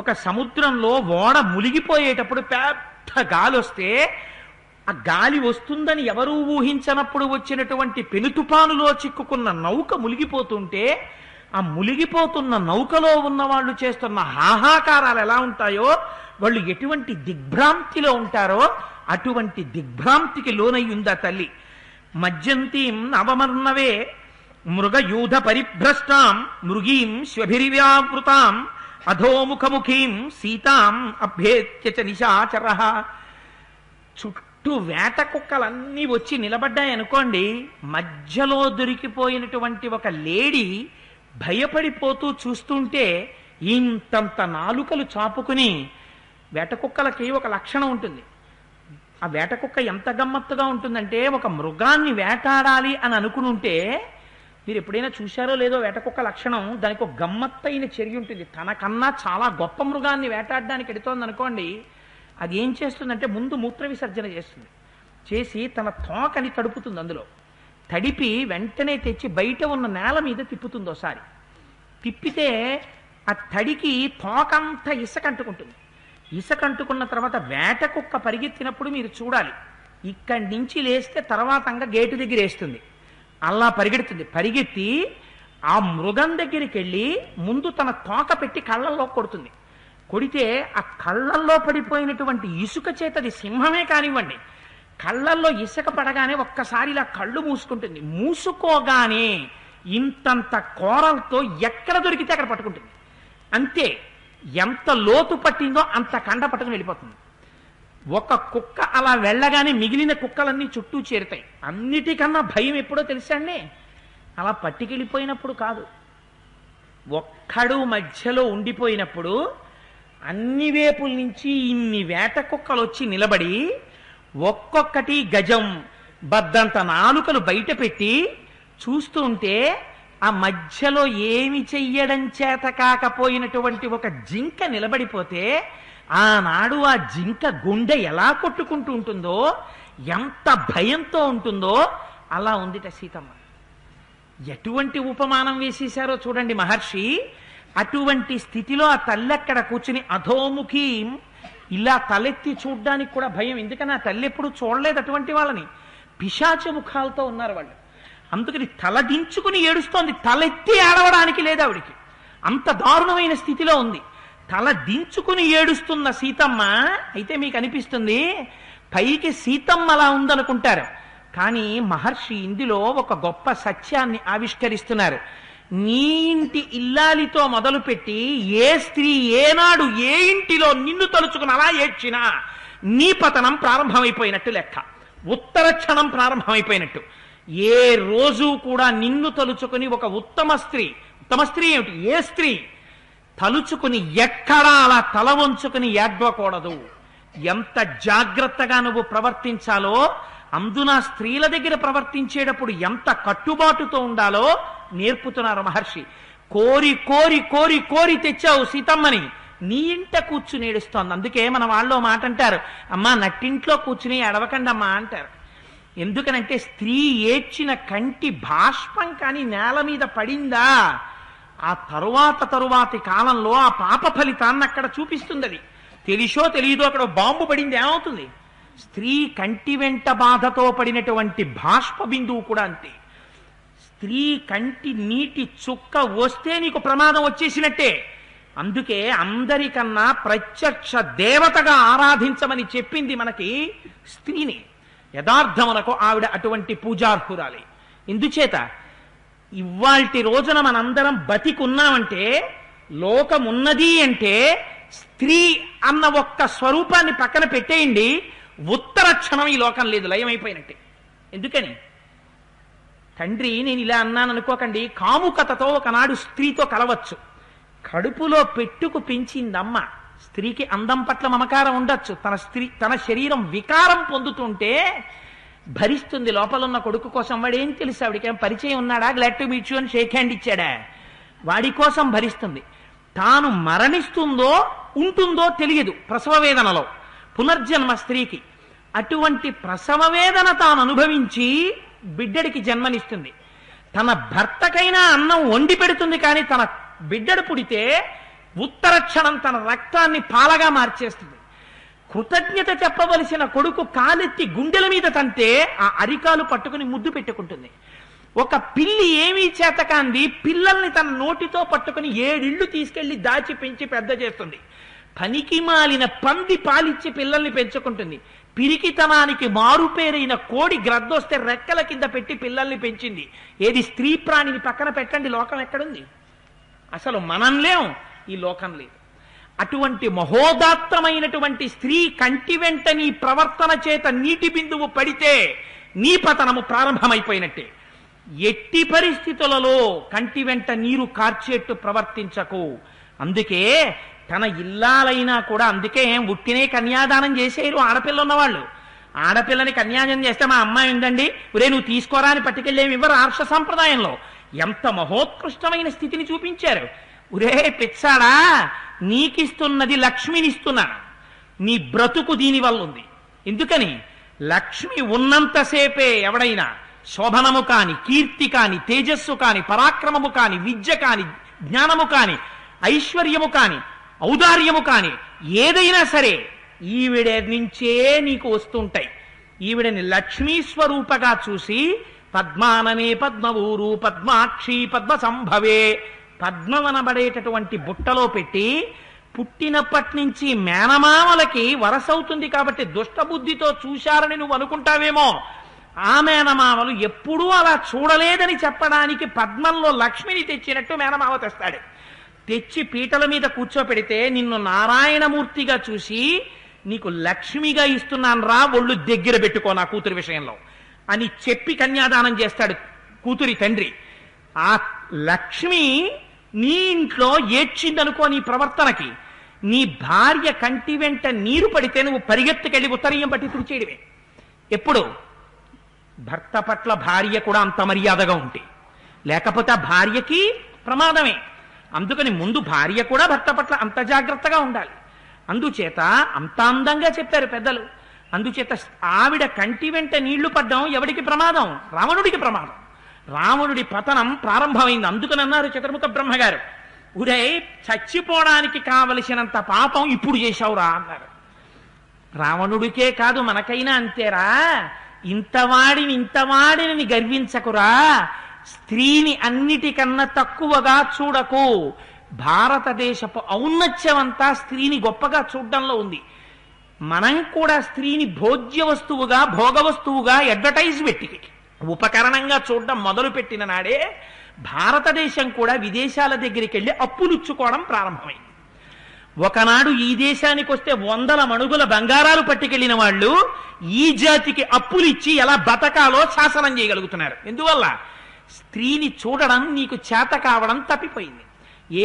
Speaker 1: ఒక సముద్రంలో ఓడ మునిగిపోయేటప్పుడు పెద్ద గాలి వస్తే ఆ గాలి వస్తుందని ఎవరూ ఊహించనప్పుడు వచ్చినటువంటి పెనుతుపానులో చిక్కుకున్న నౌక మునిగిపోతుంటే ఆ మునిగిపోతున్న నౌకలో ఉన్న వాళ్ళు చేస్తున్న హాహాకారాలు ఎలా ఉంటాయో, వాళ్ళు ఎటువంటి దిగ్భ్రాంతిలో ఉంటారో అటువంటి దిగ్భ్రాంతికి లోనై ఉందా తల్లి. మజ్జంతీం నవమర్ణవే మృగయూధ పరిభ్రష్టాం మృగీం శ్వభిర్వ్యావృతాం అధోముఖముఖీం సీతాం అభ్యేత్య చ నిశాచరః. చుట్టూ వేట కుక్కలన్నీ వచ్చి నిలబడ్డాయనుకోండి, మధ్యలో దొరికిపోయినటువంటి ఒక లేడీ భయపడిపోతూ చూస్తుంటే ఇంతంత నాలుకలు చాపుకుని, వేట కుక్కలకి ఒక లక్షణం ఉంటుంది. ఆ వేట కుక్క ఎంత గమ్మత్తుగా ఉంటుందంటే, ఒక మృగాన్ని వేటాడాలి అని అనుకుని ఉంటే, మీరు ఎప్పుడైనా చూశారో లేదో వేట కుక్క లక్షణం, దానికి ఒక గమ్మత్తైన చర్య ఉంటుంది. తనకన్నా చాలా గొప్ప మృగాన్ని వేటాడడానికి ఎడుతోంది అనుకోండి, అది ఏం చేస్తుందంటే ముందు మూత్ర విసర్జన చేస్తుంది. చేసి తన తోకని తడుపుతుంది. అందులో తడిపి వెంటనే తెచ్చి బయట ఉన్న నేల మీద తిప్పుతుంది. ఒకసారి తిప్పితే ఆ తడికి తోకంతా ఇసుకంటుకుంటుంది. ఇసుకంటుకున్న తర్వాత వేట కుక్క పరిగెత్తినప్పుడు మీరు చూడాలి, ఇక్కడి నుంచి లేస్తే తర్వాతంగా గేటు దగ్గర వేస్తుంది. అలా పరిగెడుతుంది. పరిగెత్తి ఆ మృగం దగ్గరికి వెళ్ళి ముందు తన తోక పెట్టి కళ్ళల్లో కొడుతుంది. కొడితే ఆ కళ్ళల్లో పడిపోయినటువంటి ఇసుక చేత, అది సింహమే కానివ్వండి, కళ్ళల్లో ఇసుక పడగానే ఒక్కసారి ఇలా కళ్ళు మూసుకుంటుంది. మూసుకోగానే ఇంతంత కోరలతో ఎక్కడ దొరికితే అక్కడ పట్టుకుంటుంది. అంతే, ఎంత లోతు పట్టిందో అంత కండ పట్టుకుని వెళ్ళిపోతుంది. ఒక కుక్క అలా వెళ్ళగానే మిగిలిన కుక్కలన్నీ చుట్టూ చేరుతాయి. అన్నిటికన్నా భయం ఎప్పుడో తెలుసా అండి? అలా పట్టుకెళ్ళిపోయినప్పుడు కాదు, ఒక్కడు మధ్యలో ఉండిపోయినప్పుడు అన్ని వేపుల నుంచి ఇన్ని వేట కుక్కలు వచ్చి నిలబడి ఒక్కొక్కటి గజం బద్దంత నాలుకలు బయట పెట్టి చూస్తూ ఉంటే, ఆ మధ్యలో ఏమి చెయ్యడం చేత కాకపోయినటువంటి ఒక జింక నిలబడిపోతే ఆనాడు ఆ జింక గుండె ఎలా కొట్టుకుంటూ ఉంటుందో, ఎంత భయంతో ఉంటుందో అలా ఉందిట సీతమ్మ. ఎటువంటి ఉపమానం వేసేశారో చూడండి మహర్షి. అటువంటి స్థితిలో ఆ తల్లి అక్కడ కూర్చుని అధోముఖీం, ఇలా తలెత్తి చూడ్డానికి కూడా భయం. ఎందుకని ఆ తల్లి ఎప్పుడు చూడలేదు అటువంటి వాళ్ళని. పిశాచ ముఖాలతో ఉన్నారు వాళ్ళు. అందుకని తలదించుకుని ఏడుస్తోంది. తలెత్తి ఏడవడానికి లేదు ఆవిడికి. అంత దారుణమైన స్థితిలో ఉంది. తల దించుకుని ఏడుస్తున్న సీతమ్మ అయితే మీకు అనిపిస్తుంది పైకి సీతమ్మ అలా ఉందనుకుంటారు. కానీ మహర్షి ఇందులో ఒక గొప్ప సత్యాన్ని ఆవిష్కరిస్తున్నారు. నీ ఇంటి ఇల్లాలితో మొదలుపెట్టి ఏ స్త్రీ ఏనాడు ఏ ఇంటిలో నిన్ను తలుచుకుని అలా ఏడ్చినా నీ పతనం ప్రారంభమైపోయినట్టు లెక్క. ఉత్తర క్షణం ప్రారంభమైపోయినట్టు. ఏ రోజు కూడా నిన్ను తలుచుకుని ఒక ఉత్తమ స్త్రీ ఏమిటి, ఏ స్త్రీ తలుచుకుని ఎక్కడా అలా తల వంచుకుని ఏడ్వకూడదు. ఎంత జాగ్రత్తగా నువ్వు ప్రవర్తించాలో, అందున స్త్రీల దగ్గర ప్రవర్తించేటప్పుడు ఎంత కట్టుబాటుతో ఉండాలో నేర్పుతున్నారు మహర్షి. కోరి కోరి కోరి కోరి తెచ్చావు సీతమ్మని, నీ ఇంట కూర్చుని ఏడుస్తోంది. అందుకే మన వాళ్ళు మాట అంటారు, అమ్మా నట్టింట్లో కూర్చుని ఎడవకండమ్మా అంటారు. ఎందుకనంటే స్త్రీ ఏడ్చిన కంటి బాష్పం కానీ నేల మీద పడిందా, ఆ తరువాతి కాలంలో ఆ పాప ఫలితాన్ని అక్కడ చూపిస్తుంది. అది తెలిసో తెలియదో అక్కడ బాంబు పడింది ఏమవుతుంది? స్త్రీ కంటి వెంట బాధతో పడినటువంటి బాష్ప బిందువు కూడా అంతే. స్త్రీ కంటి నీటి చుక్క వస్తే నీకు ప్రమాదం వచ్చేసినట్టే. అందుకే అందరికన్నా ప్రత్యక్ష దేవతగా ఆరాధించమని చెప్పింది మనకి స్త్రీని. యథార్థమునకు ఆవిడ అటువంటి పూజార్హురాలి. ఎందుచేత ఇవాల్టి రోజున మనందరం బతికున్నామంటే, లోకమున్నది అంటే స్త్రీ అన్న ఒక్క స్వరూపాన్ని పక్కన పెట్టేయండి, ఉత్తర క్షణం ఈ లోకం లేదు, లయమైపోయినట్టే. ఎందుకని? తండ్రి నేను ఇలా అన్నాను అనుకోకండి, కాముకతతో ఒకనాడు స్త్రీతో కలవచ్చు. కడుపులో పెట్టుకు పెంచిందమ్మ. స్త్రీకి అందం పట్ల మమకారం ఉండొచ్చు. తన శరీరం వికారం పొందుతుంటే భరిస్తుంది. లోపలున్న కొడుకు కోసం. వాడేం తెలుసు, ఆవిడికేం పరిచయం ఉన్నాడా, గ్లాడ్ టు మీట్ యు అని షేక్ హ్యాండ్ ఇచ్చాడా? వాడి కోసం భరిస్తుంది. తాను మరణిస్తుందో ఉంటుందో తెలియదు ప్రసవ వేదనలో, పునర్జన్మ స్త్రీకి. అటువంటి ప్రసవ వేదన తాను అనుభవించి బిడ్డడికి జన్మనిస్తుంది. తన భర్తకైనా అన్నం వండి పెడుతుంది, కానీ తన బిడ్డడు పుడితే ఉత్తర క్షణం తన రక్తాన్ని పాలగా మార్చేస్తుంది. కృతజ్ఞత చెప్పవలసిన కొడుకు కాలెత్తి గుండెల మీద తంటే ఆ అరికాలు పట్టుకుని ముద్దు పెట్టుకుంటుంది. ఒక పిల్లి ఏమీ చేతకాంది పిల్లల్ని తన నోటితో పట్టుకుని 7 ఇళ్ళు తీసుకెళ్లి దాచి పెంచి పెద్ద చేస్తుంది. పనికి మాలిన పంది పాలిచ్చి పిల్లల్ని పెంచుకుంటుంది. పిరికితనానికి మారుపేరైన కోడి గ్రద్దొస్తే రెక్కల కింద పెట్టి పిల్లల్ని పెంచింది. ఏది స్త్రీ ప్రాణిని పక్కన పెట్టండి, లోకం ఎక్కడుంది? అసలు మనం లేం, ఈ లోకం లేదు. అటువంటి మహోదాత్తమైనటువంటి స్త్రీ కంటి వెంట నీ ప్రవర్తన చేత నీటి బిందువు పడితే నీ పతనము ప్రారంభమైపోయినట్టే. ఎట్టి పరిస్థితులలో కంటి వెంట నీరు కార్చేట్టు ప్రవర్తించకు. అందుకే తన ఇల్లాలైనా కూడా, అందుకే ఉట్టినే కన్యాదానం చేసేరు ఆడపిల్ల ఉన్నవాళ్ళు. ఆడపిల్లని కన్యాదానం చేస్తే మా అమ్మాయి ఉందండి, ఒరే నువ్వు తీసుకోరా అని పట్టుకెళ్ళేమి ఇవ్వరు. ఆర్ష సంప్రదాయంలో ఎంత మహోత్కృష్టమైన స్థితిని చూపించారు. ఒరే పిచ్చాడా, నీకిస్తున్నది లక్ష్మినిస్తున్నాను, నీ బ్రతుకు దీనివల్ల ఉంది. ఎందుకని? లక్ష్మి ఉన్నంతసేపే ఎవడైనా శోభనము కాని, కీర్తి కాని, తేజస్సు కాని, పరాక్రమము కాని, విద్య కాని, జ్ఞానము కాని, ఐశ్వర్యము కాని, ఔదార్యము కాని ఏదైనా సరే ఈవిడ నుంచే నీకు వస్తుంటాయి. ఈవిడని లక్ష్మీ స్వరూపగా చూసి పద్మాననే పద్మవూరు పద్మాక్షి పద్మ సంభవే, పద్మవనబడేటటువంటి బుట్టలో పెట్టి పుట్టినప్పటి నుంచి మేనమామలకి వరసవుతుంది కాబట్టి దుష్టబుద్ధితో చూశారని నువ్వు అనుకుంటావేమో. ఆ మేనమామలు ఎప్పుడూ అలా చూడలేదని చెప్పడానికి పద్మంలో లక్ష్మిని తెచ్చినట్టు మేనమామ తెస్తాడు. తెచ్చి పీటల మీద కూర్చోపెడితే నిన్ను నారాయణమూర్తిగా చూసి నీకు లక్ష్మిగా ఇస్తున్నాను రా, ఒళ్ళు దగ్గర పెట్టుకో నా కూతురి విషయంలో అని చెప్పి కన్యాదానం చేస్తాడు కూతురి తండ్రి. ఆ లక్ష్మి నీ ఇంట్లో ఏడ్చిందనుకో నీ ప్రవర్తనకి. నీ భార్య కంటి వెంట నీరు పడితే నువ్వు పరిగెత్తుకెళ్ళి ఉత్తరీయం పట్టి తుడిచేయడమే. ఎప్పుడు? భర్త పట్ల భార్య కూడా అంత మర్యాదగా ఉంటే, లేకపోతే ఆ భార్యకి ప్రమాదమే. అందుకని ముందు భార్య కూడా భర్త పట్ల అంత జాగ్రత్తగా ఉండాలి. అందుచేత అంత అందంగా చెప్పారు పెద్దలు. అందుచేత ఆవిడ కంటి వెంట నీళ్లు పడ్డం ఎవడికి ప్రమాదం? రావణుడికి ప్రమాదం. రావణుడి పతనం ప్రారంభమైంది. అందుకని అన్నారు చతుర్ముఖ బ్రహ్మగారు, ఉరే చచ్చిపోవడానికి కావలసినంత పాపం ఇప్పుడు చేశావురా అన్నారు. రావణుడికే కాదు మనకైనా అంతేరా. ఇంతవాడిని గర్వించకురా, స్త్రీని అన్నిటికన్నా తక్కువగా చూడకు. భారతదేశపు ఔన్నత్యమంతా స్త్రీని గొప్పగా చూడడంలో ఉంది. మనం కూడా స్త్రీని భోజ్య వస్తువుగా, భోగ వస్తువుగా, అడ్వర్టైజ్ పెట్టి ఉపకరణంగా చూడడం మొదలు పెట్టిన నాడే భారతదేశం కూడా విదేశాల దగ్గరికి వెళ్ళి అప్పులుచ్చుకోవడం ప్రారంభమైంది. ఒకనాడు ఈ దేశానికి వస్తే 100 మణుగుల బంగారాలు పట్టుకెళ్లిన వాళ్ళు ఈ జాతికి అప్పులు ఇచ్చి ఎలా బతకాలో శాసనం చేయగలుగుతున్నారు. ఎందువల్ల? స్త్రీని చూడడం నీకు చేత కావడం తప్పిపోయింది.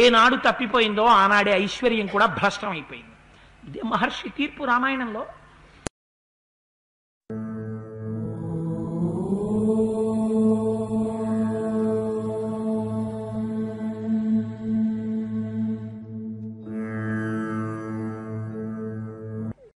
Speaker 1: ఏనాడు తప్పిపోయిందో ఆనాడే ఐశ్వర్యం కూడా భ్రష్టం అయిపోయింది. ఇదే మహర్షి తీర్పు రామాయణంలో.